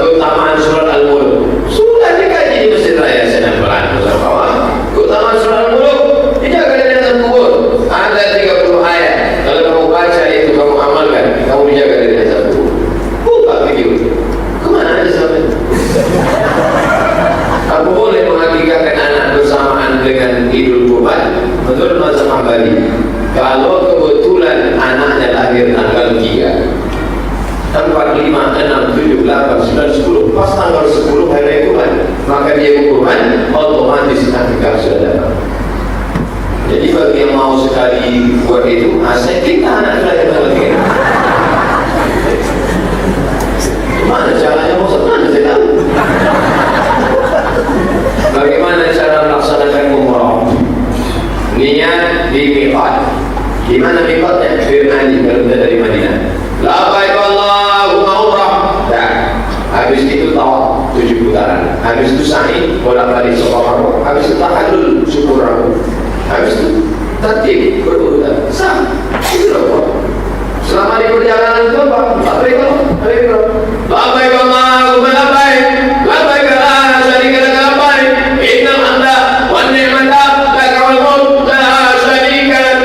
keutamaan surat Al-Mulk. Sudah dikaji di Masjid Raya Senan Belanda bersama. Keutamaan surat Al-Mulk dijaga dari atas kubur. Ada 30 ayat. Kalau kamu baca itu, kamu amalkan, kamu dijaga dari atas kubur. Buka video. Kemana aja sampai? Aku boleh menghakikatkan anak bersamaan dengan Idul Kurban menurut mazhab Hambali. Kalau kebetulan anaknya lahir tanggal 3, 4, 5, 6, 7, 8, 9, 10, pas tanggal 10 hari Kurban, maka dia kurban, otomatis akikah sudah datang. Jadi bagi yang mau sekali buat itu, saya kita anak lahir tanggal 3. Mana caranya mau mana saya tahu. Bagaimana cara melaksanakan umrah? Niat di miqat. Di mana miqatnya? Firman kalau kita dari Madinah. Labbaik Allahumma umrah. Dah. Habis itu tawaf 7 putaran. Habis itu sa'i bolak-balik Safa Marwah. Habis itu tahallul syukur Rabu. Habis itu tertib berurutan. Sah. Itu apa? Selama di perjalanan itu apa? Labbaik Allahumma labbaik. Labbaik la syarika lak labbaik. Innal hamda wan ni'mata lak wal mulk la syarika lak.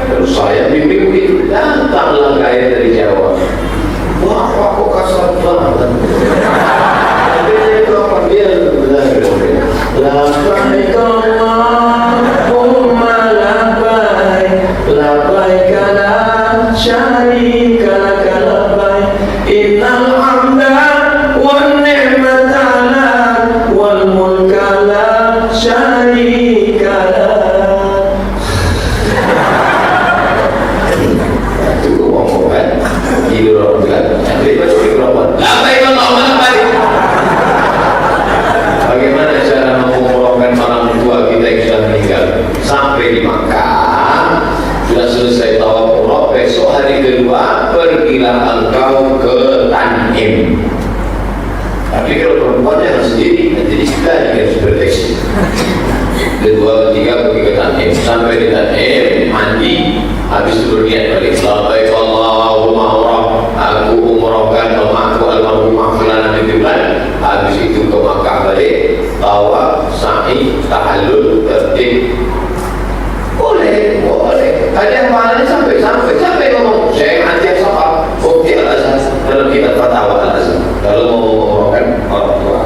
Terus saya bimbing begitu. Datanglah gaya dari Jawa. Wah, kok kasar banget. Tapi saya kalau perempuan jangan sendiri, nanti kita harus berdeteksi. Kedua, ketiga pergi ke Tanim, sampai di Tanim mandi, habis itu berniat balik. Labbaik Allahumma umrah, aku umrahkan rumahku almarhumah fulana binti fulan. Habis itu ke Makkah balik, tawaf, sa'i, tahallul, tertib. Boleh. Ada yang pahalanya sampai ngomong Syekh Antiak Safar, Mufti Al-Azhar dalam kitab Fatwa Al-Azhar. Kalau mau mengumrahkan orang tua.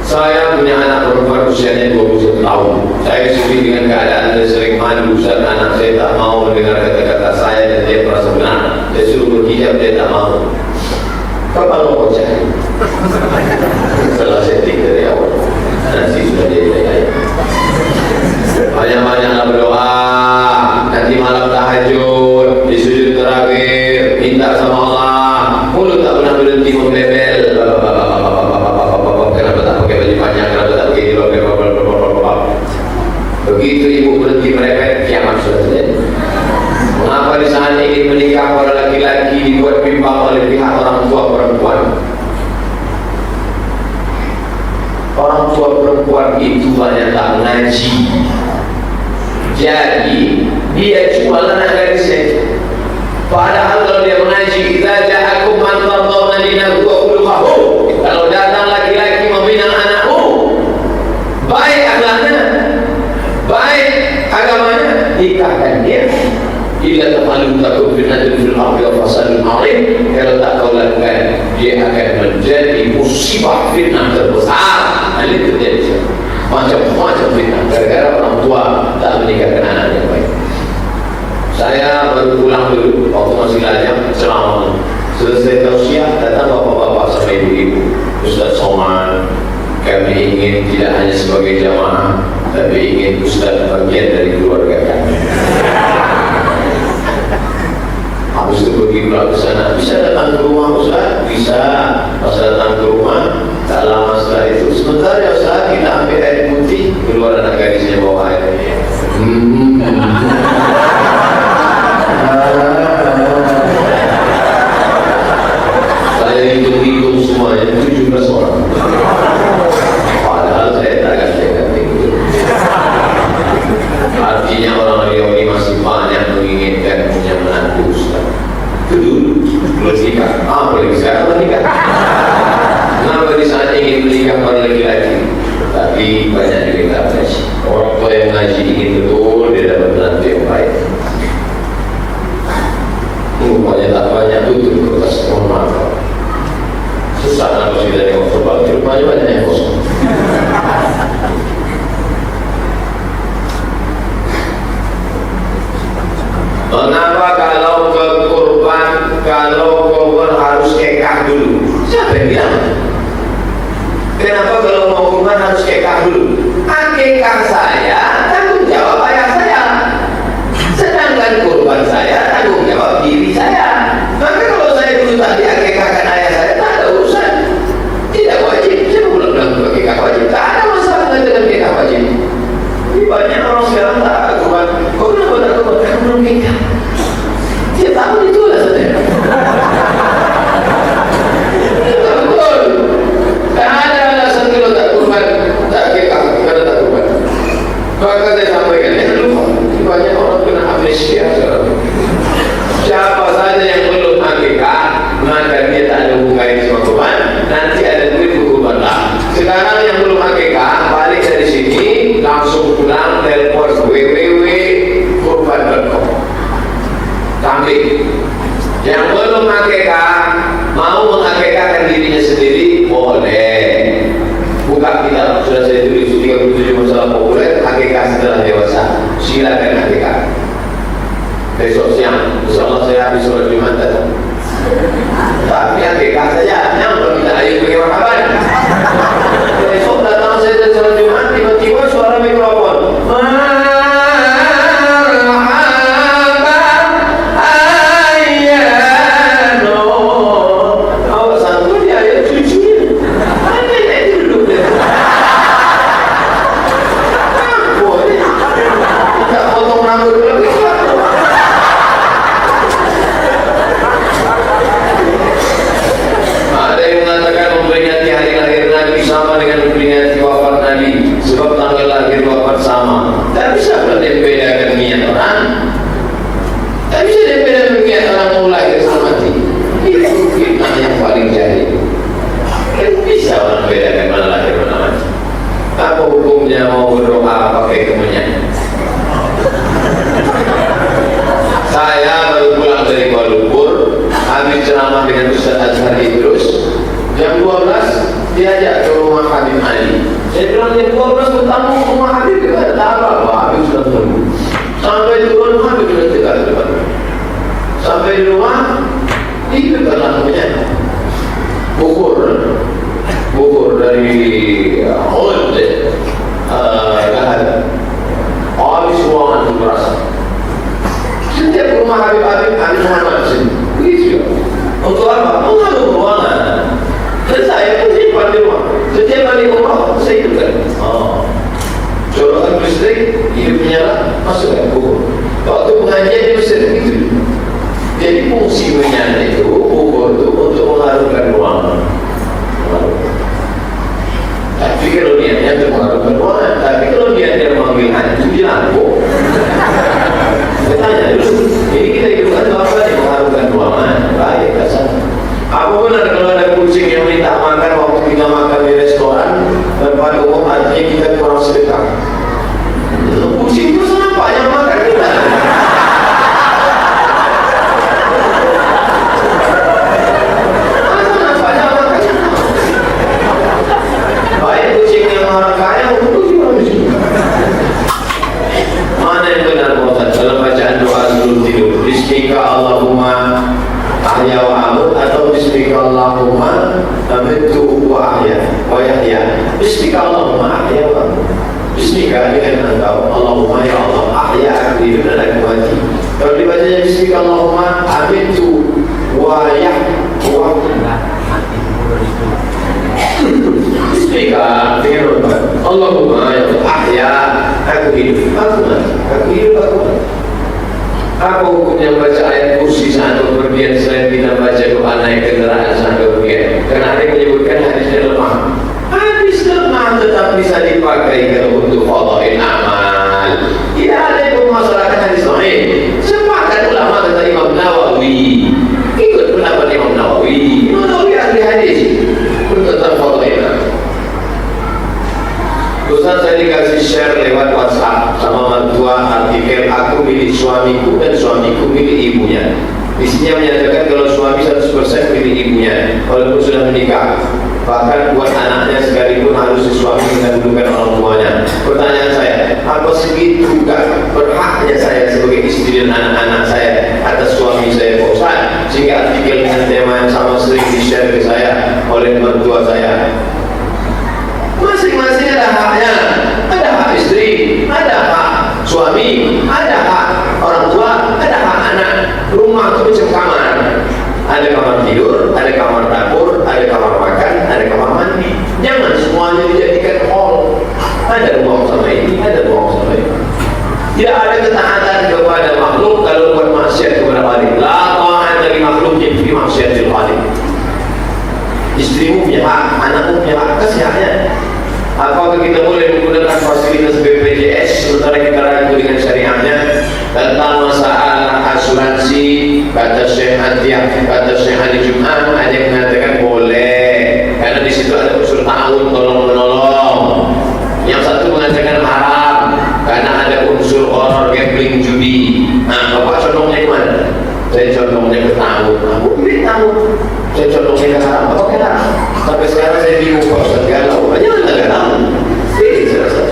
Saya punya anak perempuan usianya 21 tahun. Saya kesulitan dengan keadaan dan sering malu saat anak saya tak mau mendengar kata-kata saya dan dia merasa benar. Saya suruh berhijab, dia tak mau. Kapan mau percaya? Setelah setting dari awal, nanti sudah jadi ayat. Banyak-banyaklah berdoa. Nanti malam tahajud, di sujud terakhir, minta sama Allah. Mulut tak pernah berhenti membebel. Kenapa tak pakai baju panjang? Kenapa tak pakai jilbab? Begitu ibu berhenti merepet, kiamat sudah terjadi. Mengapa di sana ingin menikah para laki-laki dibuat bimbang oleh pihak orang tua perempuan? Orang tua perempuan itu banyak tak mengaji. Jadi dia jual anak gadisnya. Padahal kalau dia mengaji, kita ja'akum man tardawna dinahu wa khuluquhu. Kalau datang laki-laki membina anakmu, baik akhlaknya, baik agamanya, nikahkan dia. Illa taf'alu takun fitnatun fil ardi wa fasadun 'arim. Kalau tak kau lakukan, dia akan menjadi musibah, fitnah terbesar. Hal itu terjadi macam-macam fitnah gara-gara orang tua tak menikahkan anaknya baik. Saya baru pulang dulu waktu masih lajang ceramah. Selesai tausiah, datang bapak-bapak sama ibu-ibu. Ustaz Somad, kami ingin tidak hanya sebagai jamaah, tapi ingin Ustaz bagian dari keluarga kami. Habis itu pergi pula ke sana, bisa datang ke rumah Ustaz? Bisa. Pas datang ke rumah, tak lama setelah itu, sebentar ya Ustaz, kita ambil air putih, keluar anak gadisnya bawa air. Saya hitung-hitung semuanya 17 orang. Padahal saya tak ganti-ganti. Artinya orang Riau ini masih banyak menginginkan punya menantu Ustaz. Itu dulu belum nikah. Boleh sekarang menikah. Kenapa di saat ingin menikah para laki-laki? Tapi banyak juga tak ngaji. Orang tua yang ngaji ingin betul dia dapat menantu yang baik. Rupanya tak banyak tutup kertas, mohon maaf. Susah nak kita tengok terbalik. Rupanya banyak yang kosong. Mengapa kalau korban harus kekah dulu? Siapa yang bilang? Kenapa kalau mau korban harus kekah dulu? Akikah saya tanggung jawab ayah saya, sedangkan korban saya tanggung jawab diri saya. Maka kalau saya dulu tadi akikahkan ayah saya, tak ada urusan, tidak wajib. Saya belum bilang akikah wajib, tak ada masalah dengan akikah wajib. Ini banyak orang sekarang tak korban. Kau kenapa tak korban? Aku belum nikah. Dia tahu itulah saja. Tak ada alasan kalau tak korban, tak akikah, kerana tak korban. dengan Ustaz Azhar Idrus. Jam 12 diajak ke rumah Habib Ali. Saya bilang jam 12 bertamu ke rumah Habib, tak apa-apa, Habib sudah tunggu. Sampai turun Habib sudah dekat depan. Sampai di rumah, itu kan namanya bukur dari Hod, Lahad. Habis ruangan itu berasa. Setiap rumah Habib Muhammad begitu. Untuk apa? Untuk ruangan. Dan saya pun simpan di rumah. Setiap kali umrah saya hidupkan. Colokan listrik, hidup nyala, masukkan bukur. Waktu pengajian di Mesir begitu. Jadi fungsi menyala itu bukur itu untuk mengharumkan ruangan. Tapi kalau niatnya untuk mengharumkan ruangan, tapi kalau niatnya mengambil hantu di lampu, saya tanya dulu, ini kita hidupkan itu apa nih mengharumkan ruangan? Baik, kasar. Apa benar kalau ada kucing yang minta makan waktu kita makan di restoran, dan pada umum artinya kita kurang sedekah? Kucing itu kenapa yang makan kita? Orang kaya untuk orang miskin. Mana yang benar Ustaz? Dalam bacaan doa sebelum tidur, Bismika Allahumma ahya wa amut atau Bismika Allahumma amitu wa ahya wa yahya. Bismika Allahumma ahya wa amut. Bismika dengan engkau Allahumma ya Allah ahya aku hidup dan aku mati. Kalau dibacanya Bismika Allahumma amitu wa yahya wa Bismika dengan Allahumma ya ahya aku hidup aku mati, aku hidup aku mati. Apa hukumnya baca ayat kursi saat bepergian selain kita baca doa naik kendaraan saat bepergian? Karena ada yang menyebutkan hadisnya lemah. Hadis lemah tetap bisa dipakai kalau untuk fadhail amal. Tidak ada yang memasalahkan hadis sahih. Sepakat ulama kata Imam Nawawi. Ikut pendapat Imam Nawawi. Imam Nawawi ahli hadis tentang fadhail amal. Ustaz, saya dikasih share lewat WhatsApp sama mertua artikel aku milik suamiku dan suamiku milik ibunya. Isinya menyatakan kalau suami 100% milik ibunya walaupun sudah menikah. Bahkan buat anaknya sekalipun harus suami mendahulukan orang tuanya. Pertanyaan saya, apa segitu berhaknya saya sebagai istri dan anak-anak saya atas suami saya Pak Ustaz? Sehingga artikel dengan tema yang sama sering di-share ke saya oleh mertua saya. Masing-masing ada haknya. Ada hak istri, ada hak suami, ada hak orang tua, ada hak anak. Rumah itu macam kamar. Ada kamar tidur, ada kamar dapur, ada kamar makan, ada kamar mandi. Jangan semuanya dijadikan hall. Ada ruang sama ini, ada ruang sama ini. Tidak ada ketaatan kepada makhluk kalau buat maksiat kepada Khalik. La ta'ata li makhluqin fi maksiatil Khalik. Istrimu punya hak, anakmu punya hak, kasih haknya. Apakah kita boleh menggunakan fasilitas BPJS sementara kita ragu dengan syariahnya? Tentang masalah asuransi, kata Syekh Atiah, kata Syekh Ali Jum'ah, ada yang mengatakan boleh karena di situ ada unsur ta'awun, tolong-menolong. Yang satu mengatakan haram karena ada unsur horror, gambling, judi. Nah, Bapak contohnya kemana? Saya contohnya ke ta'awun. Aku pilih ta'awun. Saya contohnya ke haram. Bapak ke haram. Sampai sekarang saya bingung Pak Ustaz galau. Jangan galau. Ini saya rasa.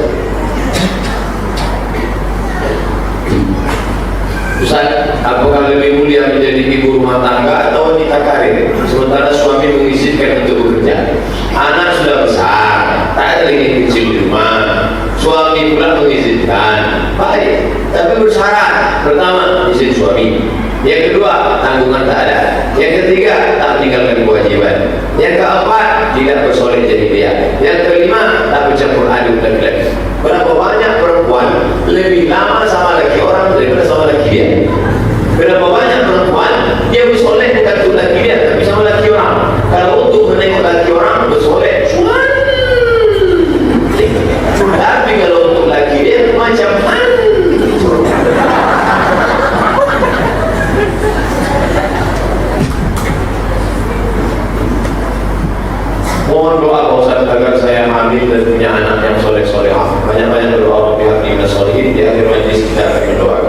Ustaz, apakah lebih mulia menjadi ibu rumah tangga atau wanita karir? Sementara suami mengizinkan untuk bekerja. Anak sudah besar, tak ada lagi kecil di rumah. Suami pula mengizinkan. Baik, tapi bersyarat. Pertama, izin suami. Yang kedua, tanggungan tak ada. Yang ketiga, tak meninggalkan kewajiban. Yang keempat, tidak bersoleh jahiliyah. Yang kelima, tak bercampur aduk dan laki. Berapa banyak perempuan lebih lama sama laki orang daripada sama laki dia? Berapa banyak perempuan dia bersoleh bukan untuk laki dia tapi sama laki orang? Kalau untuk menengok laki orang bersoleh, tapi kalau untuk laki dia macam mohon doa Pak Ustaz agar saya hamil dan punya anak yang soleh-solehah. Banyak-banyak berdoa Rabbi habli minas sholihin. Di akhir majlis kita akan berdoa.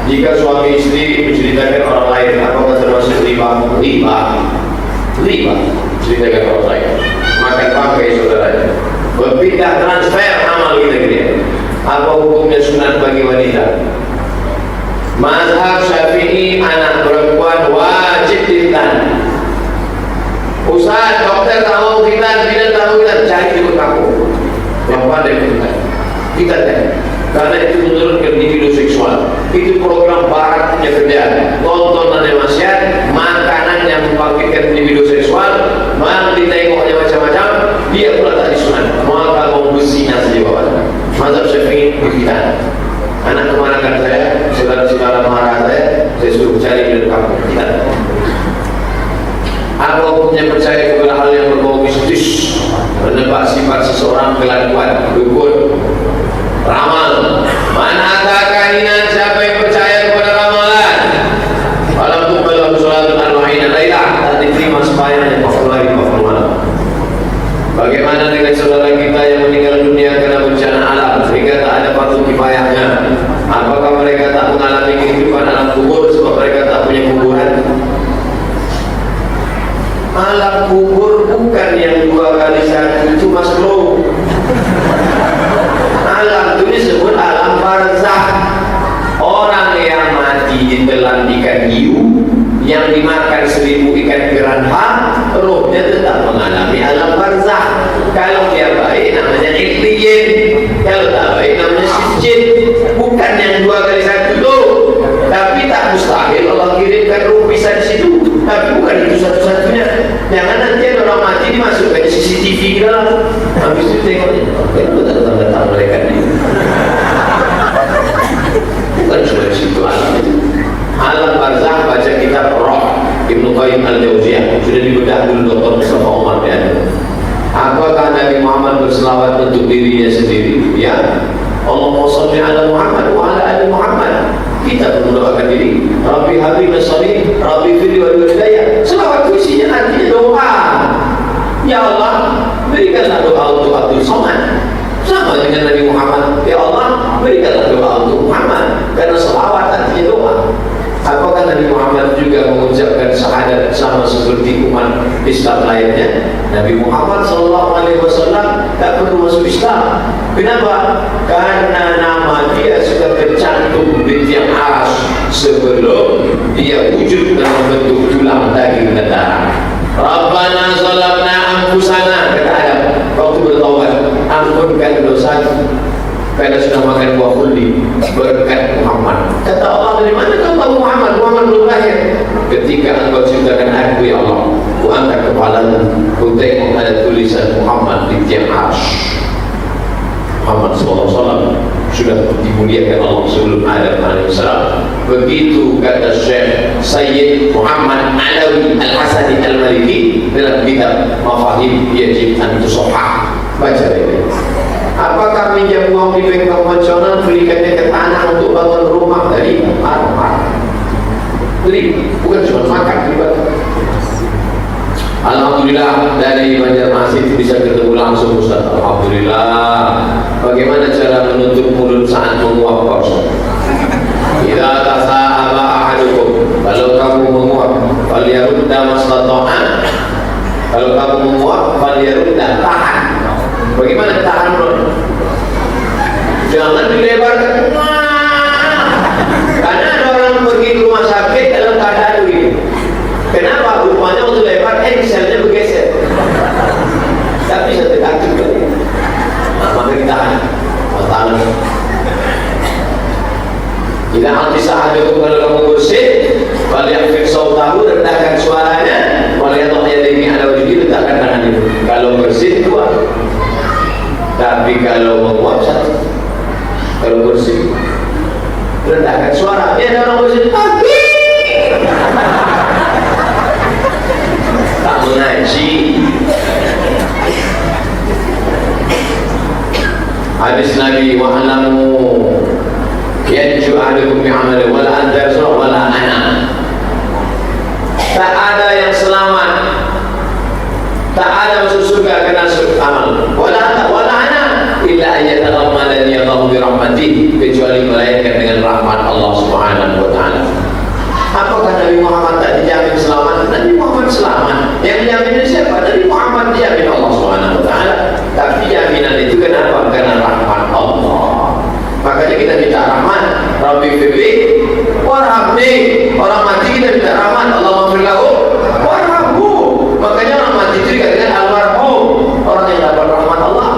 Jika suami istri menceritakan orang lain, apakah termasuk riba? Riba ceritakan orang lain, makan pakai saudaranya, berpindah transfer amal kita dia. Apa hukumnya sunat bagi wanita? Mazhab Syafi'i, anak perempuan wajib dihitan. Ustaz, dokter tak mau hitan, bidan tak mau hitan, cari ikut kamu yang pandai hitan. Hitan kan? Karena itu menurunkan libido seksual. Itu program barat punya kerjaan. Tontonan yang maksiat, makanan yang membangkitkan libido seksual, malah ditengoknya macam-macam, dia pula tak disunat. Maka mau berzina saja bawah. Mazhab Syafi'i hitan. Anak kemanakan saya, saudara-saudara marah saya suruh cari ikut kamu hitan. Apa hukumnya percaya kepada hal yang berbau mistis, menebak sifat seseorang, kelakuan, dukun, ramal? Mana kahinan, siapa yang percaya kepada ramalan? Walau tuqbalu sholatun arba'ina lailah, tak diterima sembahyang 40 hari 40 malam. Bagaimana dengan saudara kita yang meninggal dunia karena bencana alam sehingga tak ada fardu kifayahnya? Apakah mereka tak mengalami kehidupan alam kubur sebab mereka tak punya kuburan? Alam kubur bukan yang 2 kali 1 itu, Mas Bro. Alam itu disebut alam barzakh. Orang yang mati ditelan ikan hiu, yang dimakan 1000 ikan piranha, rohnya tetap mengalami alam barzakh. Kalau dia baik namanya ikhtiyin, kalau tak baik namanya sijin. Bukan yang 2 kali 1 itu. Tapi tak mustahil Allah kirimkan ruh bisa di situ. Tapi bukan itu satu-satunya. Jangan nanti ada orang mati dimasukkan di CCTV ke dalam. Habis itu tengoknya, itu datang-datang mereka ini. Bukan cuma di situ alam itu. Alam barzakh, baca kitab Roh Ibnu Qayyim Al-Jauziyah, sudah dibedah dulu Dr. Mustafa Umar ya. Apakah Nabi Muhammad berselawat untuk dirinya sendiri? Ya. Allahumma shalli ala Muhammad wa ala ali Muhammad. Kita mendoakan diri, Rabbi habibna shalih, Rabbi firli wa hidayah. Selawat isinya artinya doa. Ya Allah, berikanlah doa untuk Abdul Somad. Sama dengan Nabi Muhammad. Ya Allah, berikanlah doa untuk Muhammad. Karena selawat artinya doa. Apakah Nabi Muhammad juga mengucapkan syahadat sama seperti umat Islam lainnya? Nabi Muhammad SAW tak perlu masuk Islam. Kenapa? Karena nama dia sudah tercantum di tiang aras sebelum dia wujud dalam bentuk tulang daging dan darah. Rabbana zalamna anfusana, kata Adam waktu bertaubat, ampunkan dosa karena sudah makan buah khuldi berkat Muhammad. Kata Allah, dari mana kau tahu Muhammad? Muhammad belum lahir. Ketika engkau ciptakan aku ya Allah, ku angkat kepala, ku tengok ada tulisan Muhammad di tiang arsy. Muhammad SAW sudah dimuliakan Allah sebelum Adam AS. Begitu kata Syekh Sayyid Muhammad Alawi Al-Hasani Al-Maliki dalam kitab Mafahim Yajib an Tusahhah. Baca ini. Apakah minjam uang di bank konvensional berikannya ke tanah untuk bangun rumah? Dari arah beli, bukan cuma makan ibadah. Alhamdulillah dari Banjarmasin bisa ketemu langsung Ustaz. Alhamdulillah. Bagaimana cara menutup mulut saat menguap Ustaz? Idza tasahaba ahadukum, kalau kamu menguap, falyarudda mastata'an. Kalau kamu menguap, falyarudda, tahan. Bagaimana tahan, bro? Jangan dilebarkan. Karena ada orang pergi ke rumah sakit dalam keadaan begini. Kenapa? Rupanya waktu lebar, selnya bergeser. Tapi saya terkacau kali. Maka ditahan. Tahan. orang mati kita minta rahmat, Allah maghfir lahu warhamhu. Makanya orang mati itu dikatakan almarhum, orang yang dapat rahmat Allah.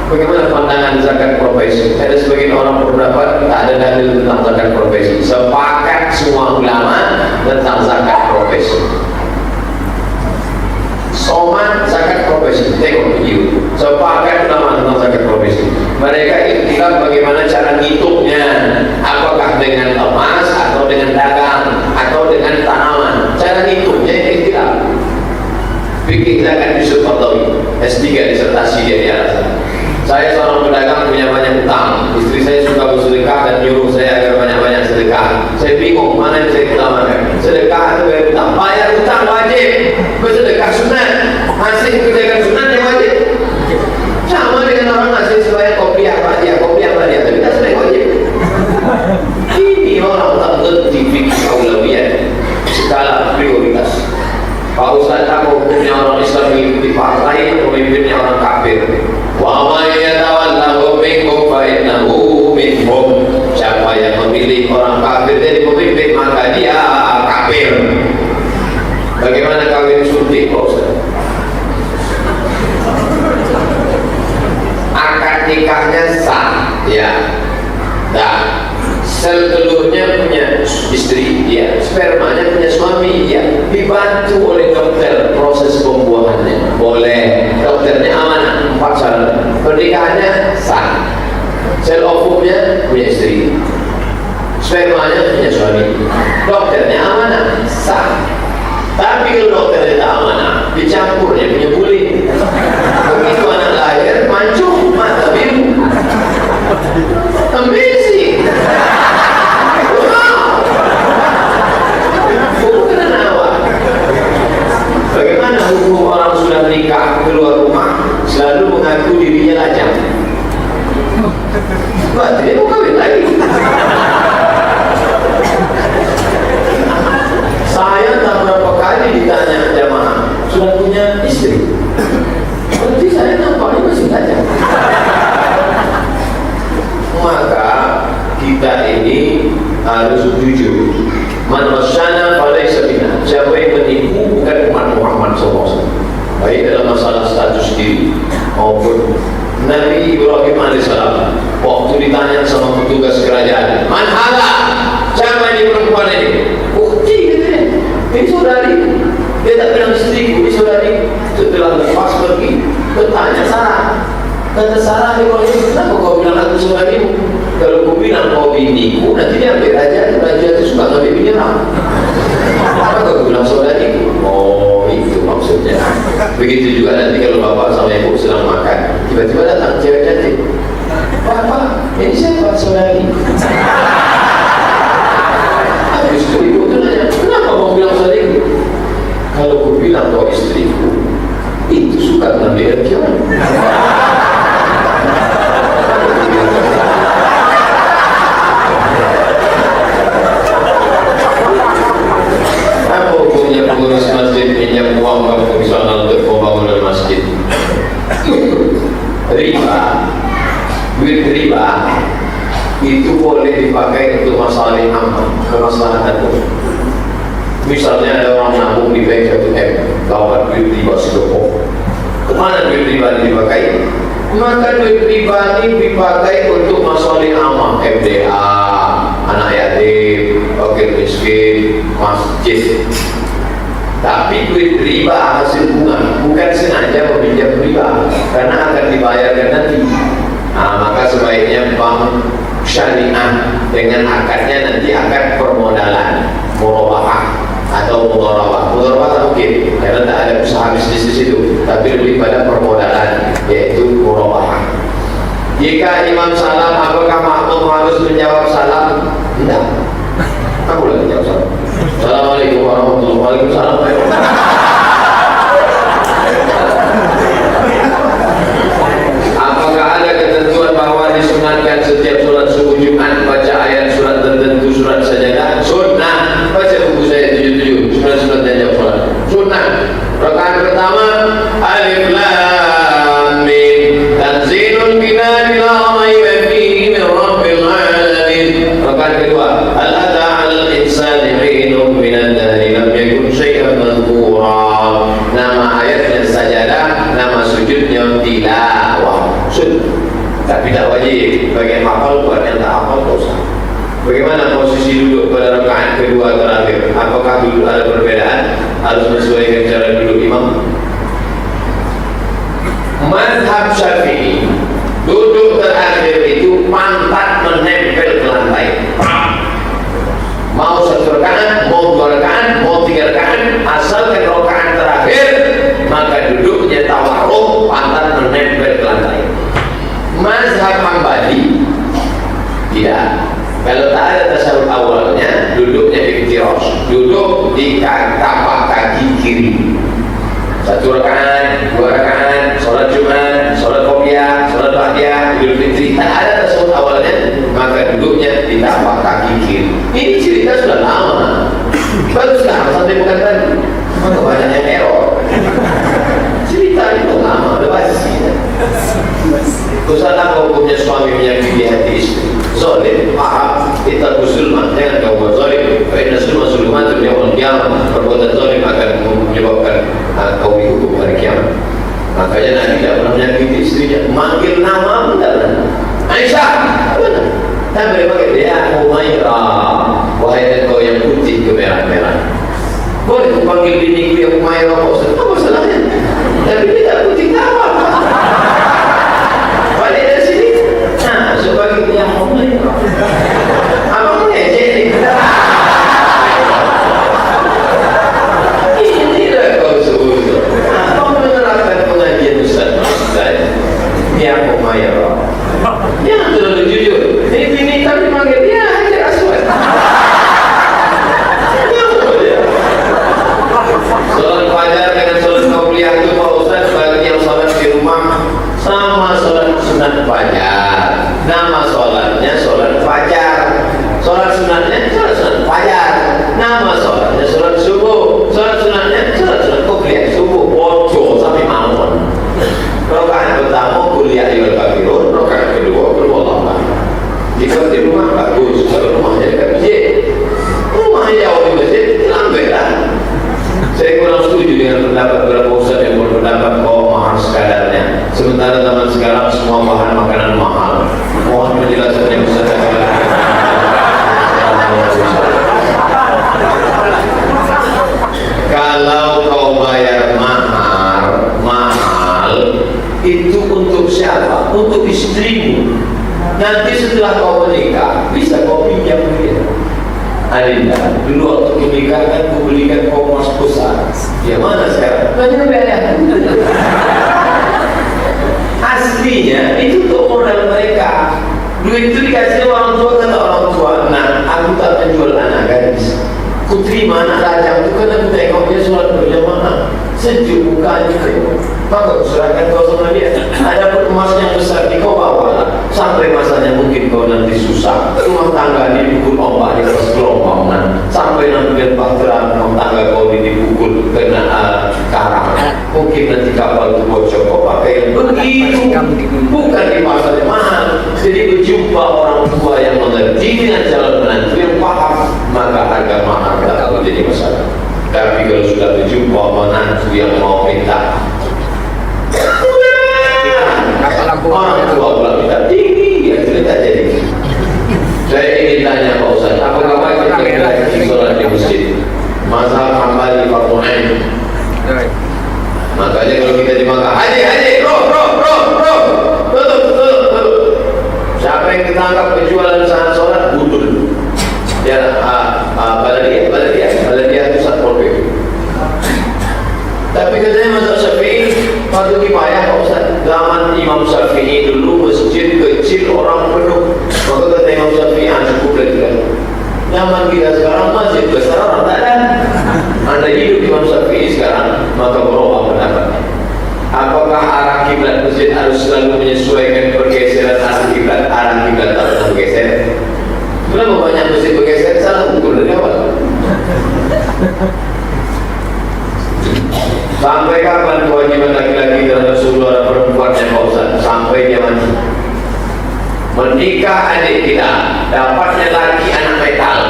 Bagaimana pandangan zakat profesi? Ada sebagian orang berpendapat tak ada dalil tentang zakat profesi. Sepakat semua ulama tentang zakat profesi. Soman zakat profesi, tengok video. Sepakat ulama tentang zakat profesi. Mereka ikhtilaf bagaimana cara ngitungnya. Apakah dengan emas atau dengan dagang atau dengan tanaman? Cara ngitungnya ikhtilaf. Fikih zakat Yusuf Qaradawi, S3 disertasi dia di alasan. Saya seorang pedagang punya banyak utang. Istri saya suka bersedekah dan nyuruh saya agar banyak-banyak sedekah. Saya bingung mana yang saya utamakan, sedekah atau bayar utang. Bayar utang wajib, bersedekah sunat. Masih kerjakan sunat yang wajib. Sama dengan orang ngasih supaya kopi apa dia, tapi tak sudah wajib. Ini orang tak mengerti fikih aulawiyah, skala prioritas. Pak Ustaz tahu hukumnya orang Islam mengikuti partai atau pemimpinnya orang kafir. Wa may yatawallahu minkum fa innahu minhum. Siapa yang memilih orang kafir jadi pemimpin maka dia kafir. Bagaimana kawin suntik Pak Ustaz? Akad nikahnya sah, ya. Nah, sel telurnya punya istri, ya. Spermanya punya suami, ya. Dibantu oleh dokter proses pembuahannya, boleh. Dokternya amanah, 4 syarat. Pernikahannya sah. Sel ovumnya punya istri, spermanya punya suami, dokternya amanah, sah. Tapi kalau dokternya tak amanah, dicampurnya punya bulim. Begitu anak lahir, mancung, mata biru. Amazing. Wow. Bukan awak. Bagaimana hukum orang sudah menikah keluar rumah selalu mengaku dirinya lajang? Berarti dia mau kawin lagi. Saya tak berapa kali ditanya jamaah sudah punya istri. Berarti saya nampaknya masih lajang. Maka kita ini harus jujur. Man rasyana falaysa minna. Siapa yang menipu bukan umat Muhammad SAW. Baik dalam masalah status diri maupun Nabi Ibrahim AS waktu ditanya sama petugas kerajaan, man hala, siapa ini perempuan ini? Bukti katanya, ini saudari. Dia tak bilang istriku, ini saudari. Setelah lepas pergi, bertanya Sarah. Kata Sarah, kenapa kau bilang aku saudarimu? Kalau kau bilang kau biniku, nanti dia ambil raja itu suka ngambil bini orang. Apa kau bilang saudariku? Oh, itu maksudnya. Begitu juga nanti kalau bapak sama ibu sedang makan, tiba-tiba datang cewek cantik. Bapak, ini siapa saudari? Habis itu ibu itu nanya, kenapa kau bilang saudariku? Kalau kau bilang kau istriku, itu suka ngambil laki orang. Pengurus masjid pinjam uang bank fungsional untuk pembangunan masjid. Riba, duit riba itu boleh dipakai untuk masalah yang aman, kemaslahatan umum. Misalnya ada orang nabung di bank 1M, dapat duit riba sedekah. Kemana duit riba dipakai? Maka duit riba ini dipakai untuk masalah yang aman, MDA, anak yatim, fakir miskin, masjid. Tapi duit riba hasil bunga bukan sengaja meminjam riba karena akan dibayarkan nanti. Nah, maka sebaiknya bank syariah dengan akadnya nanti akad permodalan, murabahah atau mudharabah. Mudharabah tak mungkin karena tak ada usaha bisnis di situ, tapi lebih pada permodalan yaitu murabahah. Jika imam salam, apakah makmum harus menjawab salam? Tidak. Aku lagi jawab salam. Assalamualaikum warahmatullahi wabarakatuh. Apakah ada ketentuan bahwa disunatkan setiap sholat subuh Jumat baca ayat surat tertentu, surat sajadah? Sunnah. Baca buku saya 77 surat-surat dan jawab sholat. Sunnah. Rakaat pertama Alif Lam Mim Tanzilul Kitabi la raiba fihi min Rabbil Alamin. Rakaat kedua Al-Ata 'alal insani hinun sunnah, tapi tak wajib. Bagian hafal buat yang tak hafal dosa. Bagaimana posisi duduk pada rakaat kedua terakhir? Apakah duduk ada perbedaan? Harus menyesuaikan cara duduk imam. Mazhab Syafi'i, duduk terakhir itu pantat menempel ke lantai. Mau satu rakaat, mau dua rakaat, mau tiga rakaat, asalkan rakaat terakhir, maka duduknya tawarruk, pantat menempel ke lantai. Mazhab Hambali tidak. Kalau tak ada tasawuf awalnya, duduknya iftirosh, duduk di tapak kaki kiri. Satu rakaat, dua rakaat, sholat Jumat, sholat Qobliyah, sholat Ba'diyah, Idul Fitri, tak ada tasawuf awalnya, maka duduknya di tapak kaki kiri. Ini cerita sudah lama, baguslah sampai bukan tadi, maka banyak yang error. Cerita itu lama, udah pasti. Ustaz, apa hukumnya suami menyakiti hati istri? Zalim, paham, kita bersulman, jangan kau buat zalim. Karena sulman sulman itu yaumul qiyamah, perbuatan zalim akan menyebabkan kau dihukum hari kiamat. Makanya Nabi tidak pernah menyakiti istrinya, manggil nama benar. Aisyah, benar. Tapi berbagai dia Humairah, wahai engkau yang putih kemerah-merah. Boleh aku panggil biniku yang Humairah, Ustaz? Apa salahnya? Tapi dia tak putih, tak apa. Balik dari sini, nah, sebagai dia Humairah. Abang ngejek ni. Inilah kau sebut. Abang menerapkan pengajian Ustaz. Dia Humairah. Jangan terlalu jujur. Ini bini tapi panggil dia Hajar Aswad. Solat fajar dengan solat Qobliyah itu Pak Ustaz, bagi yang solat di rumah sama solat sunat fajar. Nama solatnya solat fajar, solat sunatnya solat sunat fajar. Nama solatnya solat subuh, solat sunatnya solat sunat Qobliyah subuh. Bocor sampai mamun. Rakaat pertama kuliah di al-kafirun, rakaat kedua berwallah. Jika di rumah bagus, kalau rumahnya dekat masjid, rumahnya jauh di masjid, lambatlah. Saya kurang setuju dengan pendapat beberapa ustaz yang berpendapat bahwa mahal sekadarnya. Sementara zaman sekarang semua bahan makanan mahal. Mohon penjelasannya Ustaz. Kalau kau bayar mahal itu untuk siapa? Untuk istrimu. Nanti setelah kau menikah bisa kau pinjam dia. Adinda, dulu waktu menikah kan kau belikan kau emas besar. Ya mana sekarang? Banyak bayar. Aslinya itu untuk modal mereka. Duit itu dikasih orang tua, kata orang tua, nah aku tak menjual anak gadis. Ku terima anak lajang itu karena aku tengok dia sholat berjamaah, sejuk mukanya kau. Maka aku serahkan kau sama dia. Ada pun emas yang besar di kau bawalah. Sampai masanya mungkin kau nanti susah, rumah tangga dipukul ombak di atas gelombangan. Sampai nanti bahtera rumah tangga kau dipukul kena karang. Mungkin nanti kapal itu bocor, kau pakai yang begitu. Bukan di pasar yang mahal. Jadi berjumpa orang tua yang mengerti dengan calon menantu yang paham, maka harga mahal tak menjadi masalah. Tapi kalau sudah berjumpa menantu yang mau minta, orang tua pula minta tinggi, ya sudah tak jadi. Saya ingin tanya Pak Ustaz, apakah wajib laki-laki sholat di masjid? Mazhab Hambali fardu ain. Makanya kalau kita di Makkah, haji, tutup. Siapa yang ditangkap penjualan saat sholat, butuh. Ya, Baladiyah itu Satpol PP. Tapi katanya mazhab Syafi'i fardu kifayah Pak Ustaz. Zaman Imam Syafi'i dulu masjid kecil orang penuh. Maka kata Imam Syafi'i cukup lagi. Zaman kita sekarang masjid besar orang tak ada. Anda hidup Imam Syafi'i sekarang, maka berubah pendapatnya. Apakah arah kiblat masjid harus selalu menyesuaikan pergeseran arah kiblat? Arah kiblat tak pernah bergeser. Kenapa banyak masjid bergeser? Salah ukur dari awal. Sampai kapan kewajiban laki-laki terhadap saudara perempuannya Pak Ustaz? Sampai dia mati. Menikah adik kita, dapatnya laki anak metal.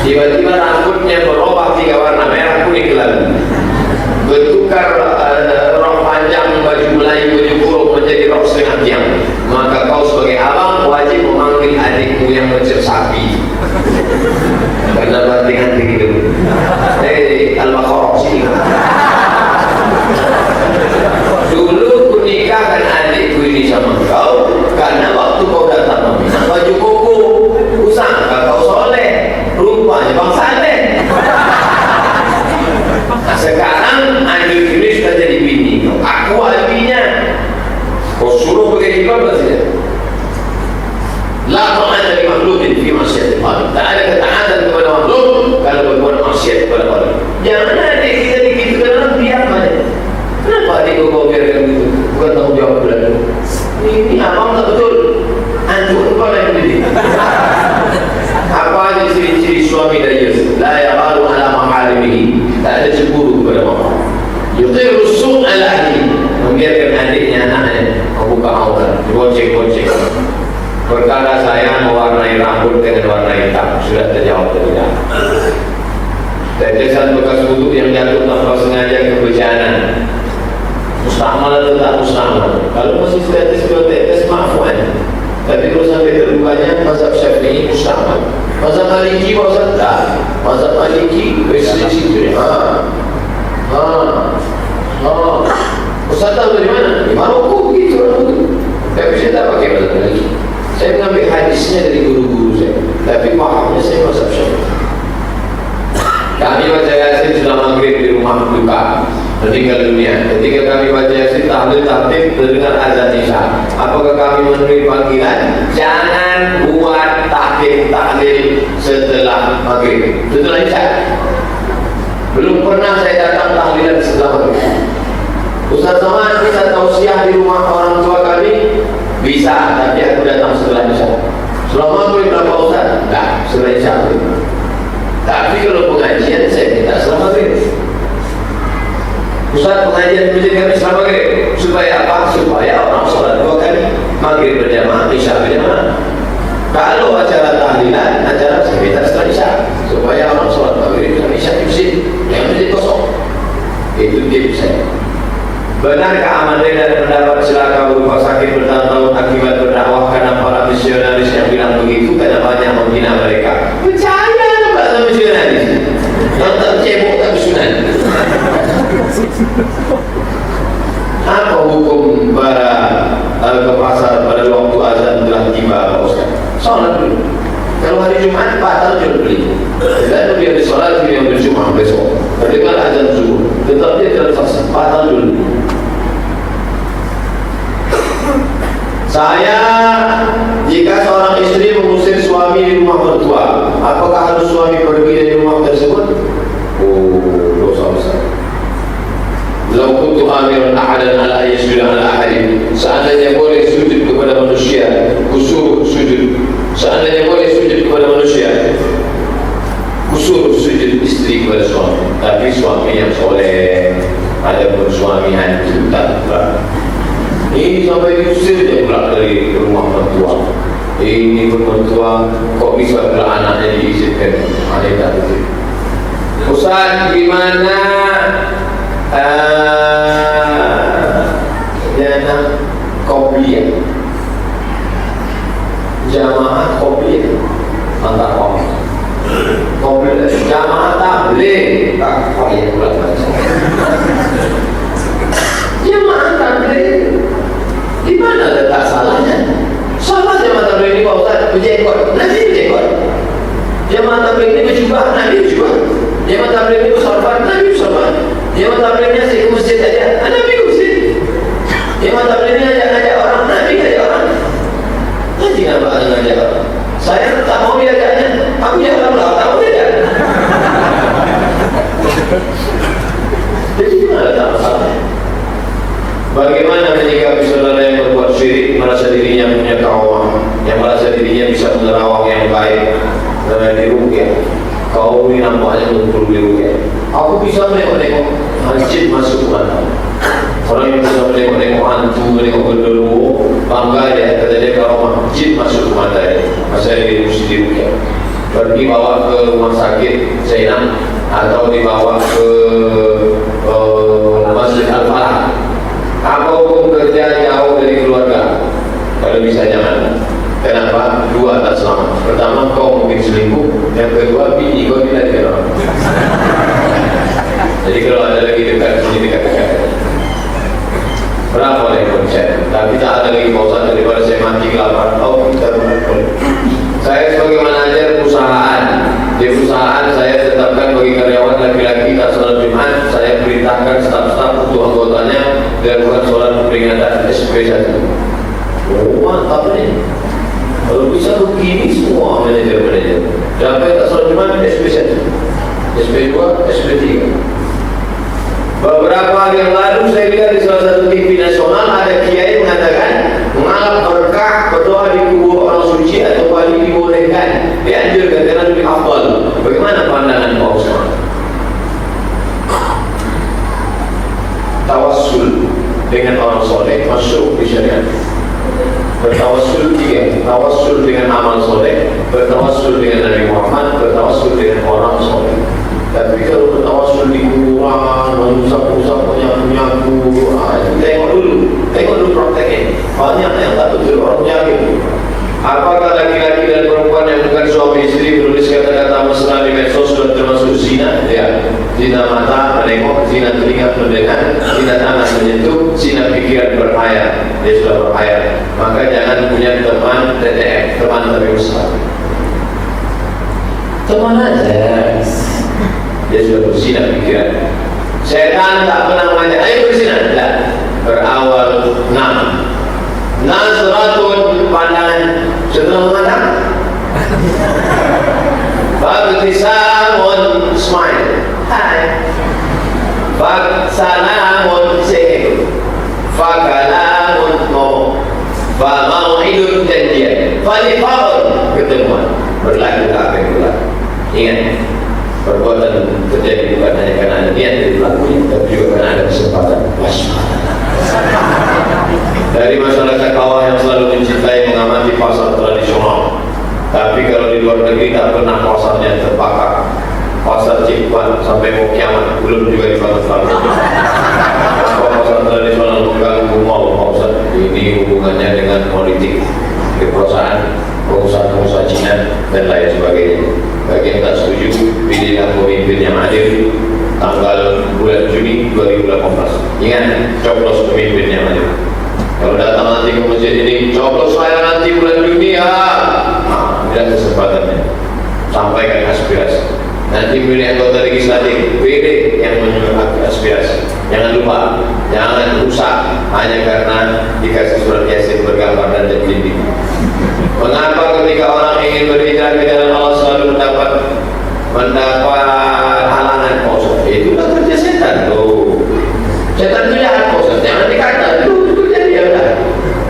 Tiba-tiba rambutnya berubah 3 warna, merah, kuning, gelap. Bertukar rok panjang, baju Melayu, baju kurung menjadi rok setengah tiang. yang begitu. Al-Baqarah sini. Dulu ku nikahkan adikku ini sama kau karena waktu kau datang meminang baju koko. Ku sangka kau soleh, rupanya bang saleh. Nah sekarang adikku ini sudah jadi bini, aku walinya. Kau suruh pakai jilbab tak saja? La ta'ata li makhluqin fi ma'siyatil khaliq. Tak ada ketaatan kepada makhluk kalau berbuat maksiat kepada Khaliq. Jangan adik kita digitukan orang diam aja. Kenapa adik kau biarkan begitu? Bukan tanggung jawab bulan. Ini abang tak betul. Antum kau yang berdiri. Apa aja ciri-ciri suami dayus? La yaqalu ala maharimihi. Tak ada cemburu kepada makhluk. Yuqiru su' ala ahli. Membiarkan adiknya, anaknya membuka aurat, gocek-gocek. Perkara saya mewarnai rambut dengan warna hitam sudah terjawab tidak. Tetesan bekas wudhu yang jatuh tanpa sengaja ke bencana, mustahmal atau tak mustahmal? Kalau masih tetes dua tetes maafkan. Tapi kalau sampai terbukanya mazhab Syafi'i mustahmal. Mazhab Maliki mazhab tak. Mazhab Maliki berselisih. Ustaz tahu dari mana? Di Maroko begitu orang itu. Tapi saya tak pakai mazhab Maliki. Saya mengambil hadisnya dari guru-guru saya, tapi pahamnya saya mazhab Syafi'i. Kami baca Yasin sudah maghrib di rumah duka, meninggal dunia. Ketika kami baca Yasin tahlil tahmid terdengar azan Isya. Apakah kami memenuhi panggilan? Jangan buat tahlil setelah maghrib, setelah Isya. Belum pernah saya datang tahlilan setelah maghrib. Ustaz Zaman bisa tausiah di rumah orang tua kami? Bisa, tapi aku datang setelah Isya. Selama maghrib berapa Ustaz? Enggak, setelah Isya. Tapi kalau pengajian saya minta setelah maghrib. Ustaz pengajian masjid kami setelah maghrib. Supaya apa? Supaya orang sholat 2 kali. Maghrib berjamaah, Isya berjamaah. Kalau acara tahlilan, acara saya minta setelah Isya. Supaya orang sholat maghrib dan Isya di masjid. Yang masjid kosong. Itu dia bisa. Benarkah aman dan mendapat celaka berupa sakit bertahun-tahun akibat berdakwah karena para misionaris yang bilang begitu karena banyak menghina mereka? Percaya pada misionaris yang tak cebok tak misionaris. Apa hukum para ke pasar pada waktu azan telah tiba Pak Ustaz? Salat dulu. Kalau hari Jumat batal jual beli. Lalu dia disolat dia berjumat besok. Ketika azan subuh, tetap dia terpaksa batal dulu. Saya, jika seorang istri mengusir suami di rumah mertua, apakah harus suami pergi dari rumah tersebut? Oh, dosa besar. Lau kuntu amiran ahadan ala yasjuda ala ahadin. Seandainya boleh sujud kepada manusia, kusuruh sujud. Seandainya boleh sujud kepada manusia, kusuruh sujud istri kepada suami. Tapi suami yang soleh, ada pun suami hantu tak berani. Ini sampai diusir dia pula dari rumah mertua. Ini pun mertua kok bisa pula anaknya diizinkan? Ada tak betul? Ustaz, gimana jana qobliyah, jamaah qobliyah antar qom, qobliyah jamaah tabligh tak payah pula jamaah tabligh. Di mana letak salahnya? Salah jamaah tabligh ini Pak Ustaz berjenggot, Nabi berjenggot. Jamaah tabligh ini berjubah, Nabi berjubah. Jamaah tabligh ini bersorban, Nabi bersorban. Jamaah tablighnya saya ke masjid saja, Nabi ke masjid. Jamaah tabligh ini ajak orang, Nabi ajak orang. Nanti kenapa ngajak orang? Saya tak mau diajaknya, aku jangan lah, tak mau diajak. Jadi mana letak masalahnya? Bagaimana menyikapi saudara yang berbuat syirik, merasa dirinya punya kawan, yang merasa dirinya bisa menerawang yang baik, diruqyah. Kau ini nampaknya untuk diruqyah. Aku bisa menengok-nengok masjid masuk mana. Orang yang bisa menengok-nengok hantu, menengok genderuwo, bangga dia, kata dia kalau masjid masuk mata dia. Masa dia mesti diruqyah. Pergi bawa ke rumah sakit Zainab atau dibawa ke Masjid Al-Falah. Apa hukum kerja jauh dari keluarga? Kalau bisa jangan. Kenapa? 2 tak selamat. Pertama, kau mungkin selingkuh. Yang kedua, bini kau tidak dikenal. SP2, SP3. Beberapa hari yang lalu saya lihat di salah satu TV nasional ada kiai mengatakan mengalap berkah berdoa di kubur orang suci atau wali dibolehkan, dianjurkan karena lebih afdal. Bagaimana pandangan Pak Ustaz? Tawassul dengan orang soleh masuk di syariat. Bertawassul tiga, tawassul dengan amal soleh, bertawassul dengan Nabi Muhammad, bertawassul dengan orang soleh. Tapi kalau bertawassul di kuburan, mengusap-usap, menyapu-nyapu, tengok dulu prakteknya. Banyak yang tak betul orang jaga. Apakah laki-laki dan perempuan yang bukan suami istri menulis kata-kata mesra di medsos sudah termasuk zina? Ya, zina mata menengok, zina telinga mendengar, zina tangan menyentuh, zina pikiran berhayal. Dia sudah berhayal. Maka jangan punya teman TTF, teman tapi mesra. Teman aja. Dia sudah berzina pikiran. Setan tak pernah mengajak, ayo berzina. Tidak. Berawal Nazratun pandangan setelah memandang Fabtisamun smile, hai. Faksalamun say, fakalamun ngomong, famau'idun janjian, falifawun ketemuan, berlaku apa yang berlaku. Ingat, perbuatan terjadi bukan hanya karena ada niat dari pelakunya, tapi juga karena ada kesempatan. Waspada. Dari masyarakat bawah yang selalu mencintai mengamati pasar tradisional, tapi kalau di luar negeri tak pernah pasarnya terbakar. Pasar Cikwan sampai mau kiamat belum juga dibangun. Pasar tradisional mengganggu mau Ustaz. Ini hubungannya dengan politik di perusahaan, pengusaha Cina dan lain sebagainya. Bagi yang tak setuju, pilihlah pemimpin yang adil tanggal bulan Juni 2018. Ingat, coblos pemimpin yang adil. Kalau datang nanti ke masjid ini, coblos saya nanti bulan Juni ya. Tidak kesempatannya. Sampaikan aspirasi. Nanti pilih anggota legislatif, pilih yang menyuarakan aspirasi. Jangan lupa, jangan rusak hanya karena dikasih surat yasin bergambar dan dinding. Mengapa ketika orang ingin berhijrah ke jalan Allah selalu mendapat halangan? Itulah kerja setan tuh. Setan itu jahat Ustaz, jangan dikata itu jadi ya udah.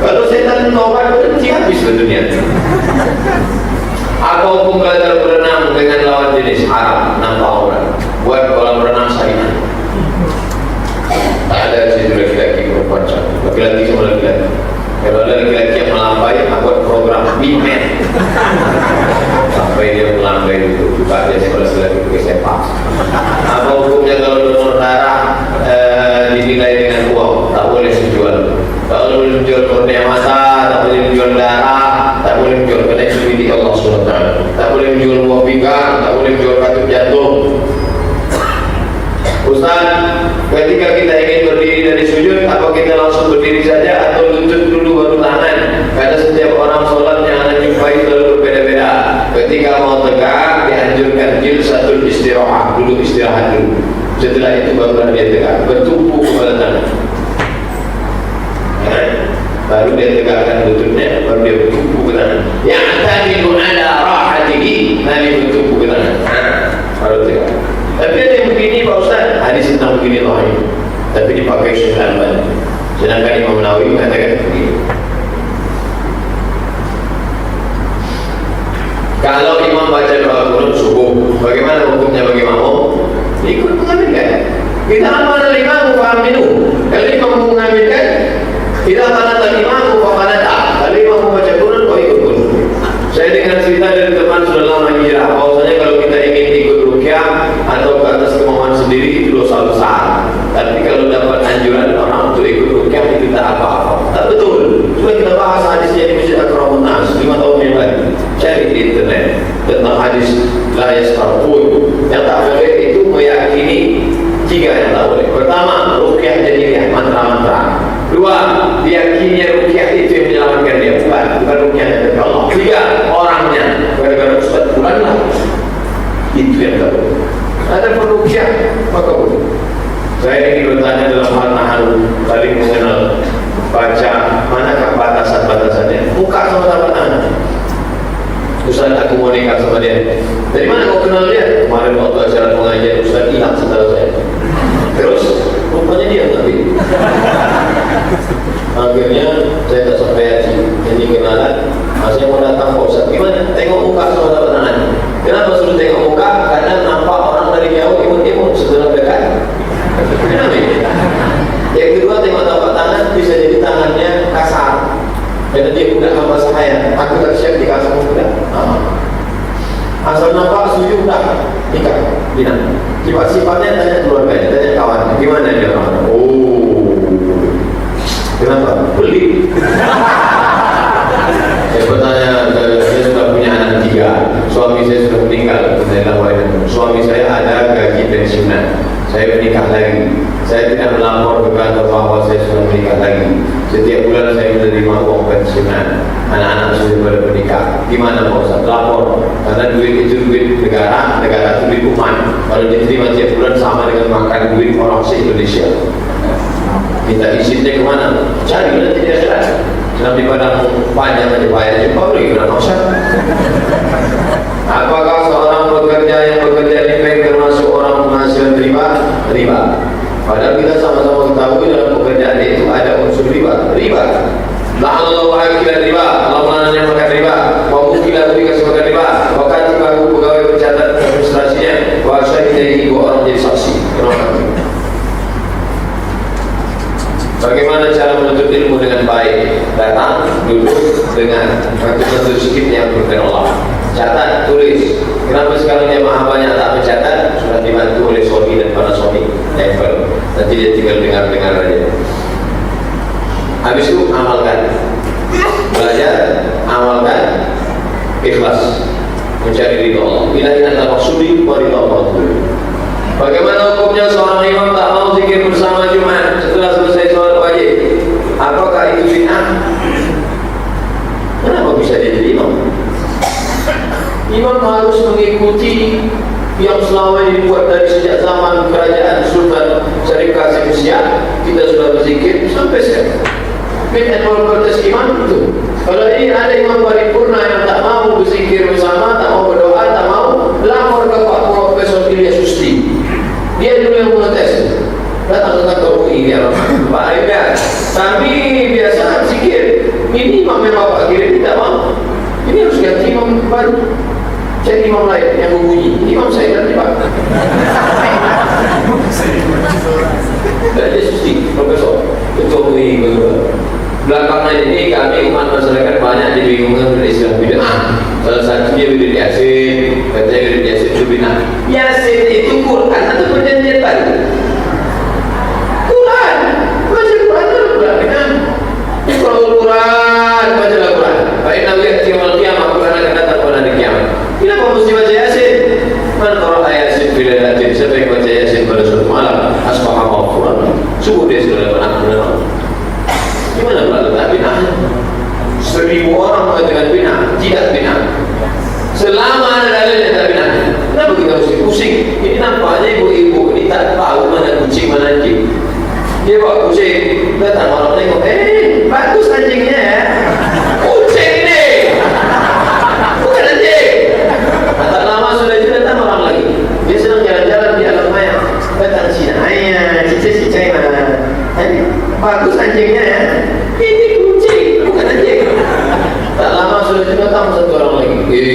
Kalau setan tobat berhenti habis ke dunia. Apa hukum belajar berenang dengan lawan jenis haram, nampak orang? Buat kolam renang syariah. Tak ada situ laki-laki perempuan, laki-laki sama laki-laki. Kalau ada laki-laki yang melambai, buat program B-Man. Sampai dia melambai itu, juga dia sekolah laki-laki pakai sepak. Apa hukumnya kalau donor darah dinilai dengan uang? Tak boleh dijual. Tak boleh menjual kornea mata, tak boleh menjual darah, tak boleh menjual kena subsidi Allah SWT. Tak boleh menjual buah pinggang, tak boleh menjual katup jantung. Ustaz, ketika kita ingin berdiri dari sujud, apa kita langsung berdiri saja atau lutut dulu baru tangan? Karena setiap orang sholat yang anda jumpai selalu berbeda-beda. Ketika mau tegak, dianjurkan jilsatul istirahat, dulu istirahat dulu. Setelah itu baru dia tegak, bertumpu kepada tangan. Baru dia tegakkan lututnya, baru dia bertumpu ke tangan. Yang tadilu ala rahatihi, Nabi bertumpu ke tangan. Baru tegak. Tapi ada yang begini Pak Ustaz, hadis tentang begini lahir, tapi dipakai Syekh Al-Albani. Sedangkan Imam Nawawi mengatakan begini. Kalau imam baca doa kunut subuh, bagaimana hukumnya bagi makmum? Ikut mengaminkan. Kita amanah imam faham minum. Kalau imam mengaminkan, kita amanah imam faham tak. Kalau imam membaca kunut, kau ikut kunut. Saya dengar cerita dari teman sudah lama hijrah, bahwasanya kalau kita ingin ikut rukyah atau ke atas kemauan sendiri itu dosa besar. Tapi kalau dapat anjuran orang untuk ikut rukyah itu tak apa-apa. Tak betul. Sudah kita bahas hadisnya di Masjid Akramun Nas 5 tahun yang lalu. Cari di internet tentang hadis la yastarqun. Yang tak boleh itu meyakini 3 yang tak boleh. Pertama, rukyah jadinya mantra-mantra. 2, diyakini rukyah itu yang menyelamatkan dia, bukan rukyah dari Allah. 3, orangnya gara-gara Ustaz bulan lah. Itu yang tak boleh. Ada perukyah maka boleh. Saya ingin bertanya dalam hal nahan saling mengenal, baca manakah batasan-batasannya. Buka sama-sama tangan. Ustaz, aku mau nikah sama dia. Dari mana kau kenal dia? Kemarin waktu acara pengajian dia mau setelah dekat. Yang kedua, tengok tapak tangan, bisa jadi tangannya kasar. Dan dia mudah sama saya, aku tak siap dikasih mudah. Asal nampak setuju dah nikah, bina. Sifat-sifatnya tanya keluarganya, tanya kawan, gimana dia orang? Oh, kenapa? Beli. Saya bertanya, saya sudah punya anak 3, suami saya sudah meninggal. Suami saya ada gaji pensiunan, saya menikah lagi. Saya tidak melapor ke kantor bahwa saya sudah menikah lagi. Setiap bulan saya menerima uang pensiunan. Anak-anak sudah pada menikah. Gimana Pak Ustaz? Lapor. Karena duit itu duit negara, negara itu duit umat. Kalau diterima tiap bulan sama dengan makan duit orang se-Indonesia. Kita izinnya kemana? Cari nanti dia akhirat. Kenapa di padang panjang aja bayar jumpa beri kenapa Ustaz? Apakah seorang pekerja yang bekerja di bank termasuk orang penghasilan riba? Riba. Padahal kita sama-sama ketahui dalam pekerjaan itu ada unsur riba. Riba. La'anallahu akilan riba. Allah melarangnya makan riba. Wa ukilah dikasih makan riba. Wa katibahu pegawai pencatat administrasinya. Wa syahidahi 2 orang jadi saksi. Kenapa? Bagaimana cara menuntut ilmu dengan baik? Datang, duduk dengan satu sedikit yang berkenan Allah. Catat, tulis. Kenapa sekarang jamaah banyak tak mencatat? Sudah dibantu oleh Sony dan Panasonic Apple. Nanti dia tinggal dengar-dengar aja. Habis itu amalkan. Belajar, amalkan, ikhlas, mencari ridha Allah. Ilahi anta maksudi wa ridha Allah. Bagaimana hukumnya seorang imam tak mau zikir bersama Jumat setelah selesai sholat wajib? Apakah itu bid'ah? Kenapa bisa dia jadi imam? Imam harus mengikuti yang selama ini dibuat dari sejak zaman kerajaan Sultan Syarif Qasim Siap. Kita sudah berzikir sampai sekarang. Bid'ah protes imam itu. Kalau ini ada imam paripurna yang tak mau berzikir bersama, tak mau berdoa, tak mau, lapor ke Pak Profesor Ilyas Susti. Dia dulu yang protes. Datang ke kantor UI dia, Pak Ilyas, kami biasa zikir. Ini imam yang Bapak kirim tidak mau. Ini harus ganti imam baru. Cari imam lain yang berbunyi. Imam saya nanti Pak. Dan dia Susti, Profesor, Ketua UI berdua. Belakangan ini kami umat masyarakat banyak dibingungkan oleh istilah bid'ah. Salah satunya wirid Yasin, katanya wirid Yasin itu bid'ah. Yasin itu Quran atau perjanjian baru? Quran, baca Quran itu bukan bid'ah. Iqra'ul Quran, bacalah Quran. Fa'innahu ya'ti yaumil qiyamah, Quran akan datang pada hari kiamat. Kenapa mesti baca Yasin? Man qara'a Yasin fi lailatin, siapa yang baca Yasin pada suatu malam, asbaha maghfuran. Sungguh dia sudah dapat ampunan. Gimana pula letak bid'ah? 1000 orang mengatakan bid'ah, tidak bid'ah. Selama ada dalil yang tak bid'ah, kenapa kita mesti pusing? Ini nampaknya ibu-ibu ini tak tahu mana kucing mana anjing. Dia bawa kucing, datang orang tengok, bagus anjingnya ya. Kucing ini, bukan anjing. Tak lama sudah itu datang orang lagi. Dia sedang jalan-jalan di alam maya. Datang Cina, ayah, cica-cica mana? Bagus anjingnya ya. Ini kucing, bukan anjing. Tak lama sudah datang satu orang lagi.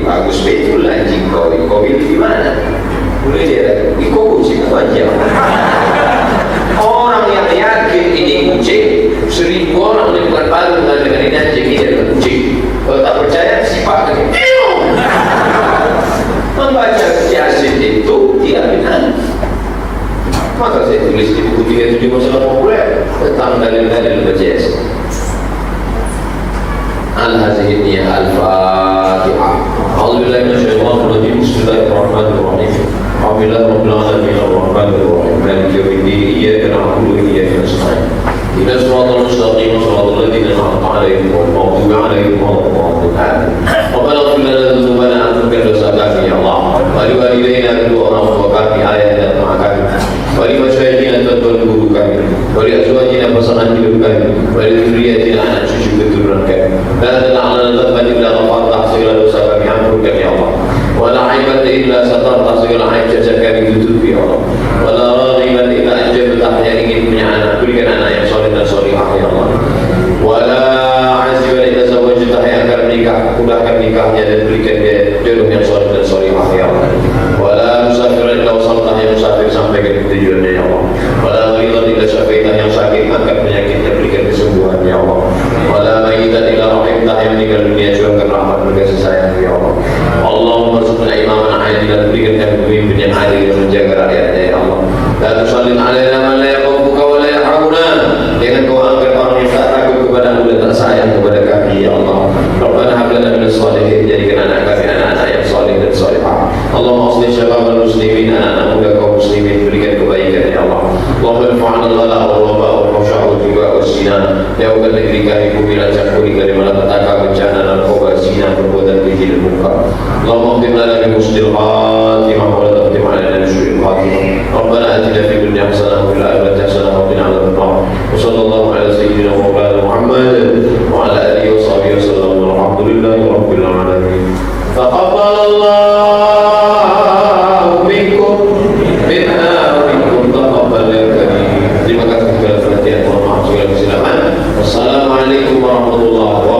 Bagus betul anjing kau. Kau pilih di mana? Boleh dia. Kau kucing atau anjing? Orang yang yakin ini kucing, 1000 orang ini bukan baru dengan ini anjing, ini adalah kucing. Kalau tak percaya, sifat lagi. Membaca Yasin itu tidak benar. Maka saya tulis di buku 37 masalah populer tentang dalil-dalil baca Yasin. Al-Hazih Niyah Al-Fatihah. A'udzubillahi minasyaitonir rajim. Bismillahirrahmanirrahim. Alhamdulillahi rabbil alamin arrahmanir rahim maliki yaumiddin iyyaka na'budu wa iyyaka nasta'in. Ihdinas siratal mustaqim siratal ladzina an'amta 'alaihim ghairil maghdubi 'alaihim waladdallin. Rabbana ighfir lana dzunubana ampunkan dosa kami ya Allah. Wa li walidayna kedua orang tua kami, ayah dan mak kami. Wa li masyayikhina tuan guru kami. Wa li azwajina pasangan hidup kami. Wa li dzurriyyatina anak cucu keturunan kami. La tad'alna dhanban illa ghafartah, segala dosa kami ampunkan ya Allah. Wa la 'aibata illa satartah, segala aib cacat kami tutupi ya Allah. Wa la raghiban illa ajabtah, yang ingin punya anak berikan anak yang saleh dan salihah ya Allah. Wa la 'aziban illa zawajtah, yang akan menikah mudahkan nikahnya dan berikan dia jodoh yang saleh dan salihah ya Allah. Wa la musafiran illa wasaltah, adil dan menjaga rakyatnya ya Allah. La tusallin alaina man la yakhafuka wa la yarhamuna. Jangan kau angkat orang yang tak takut kepada-Mu dan tak sayang kepada kami ya Allah. Rabbana hab lana min shalihin, jadikan anak kami anak-anak yang saleh dan salihah. Allahumma aslih syababal muslimin, anak-anak muda kaum muslimin, berikan kebaikan ya Allah. Allahumma irfa'na al-ghala wal waba wal fahsya wal juga wal zina. Jauhkan negeri kami bumi lancar kuri dari malapetaka, bencana, narkoba, zina, perbuatan keji dan munkar. Allahumma qim lana bi husnil khatimah wa la taqdim alaina bi su'il khatimah. Rabbana atina fid dunya hasanah wa fil akhirati hasanah wa qina adzaban nar. Wa sallallahu ala sayyidina wa maulana Muhammad wa ala alihi wa sahbihi wa sallam. Walhamdulillahi rabbil alamin. Taqabbal Allah minkum minna wa minkum taqabbal ya karim. Terima kasih kepada perhatian. Mohon maaf segala kesilapan. Wassalamualaikum warahmatullahi wabarakatuh.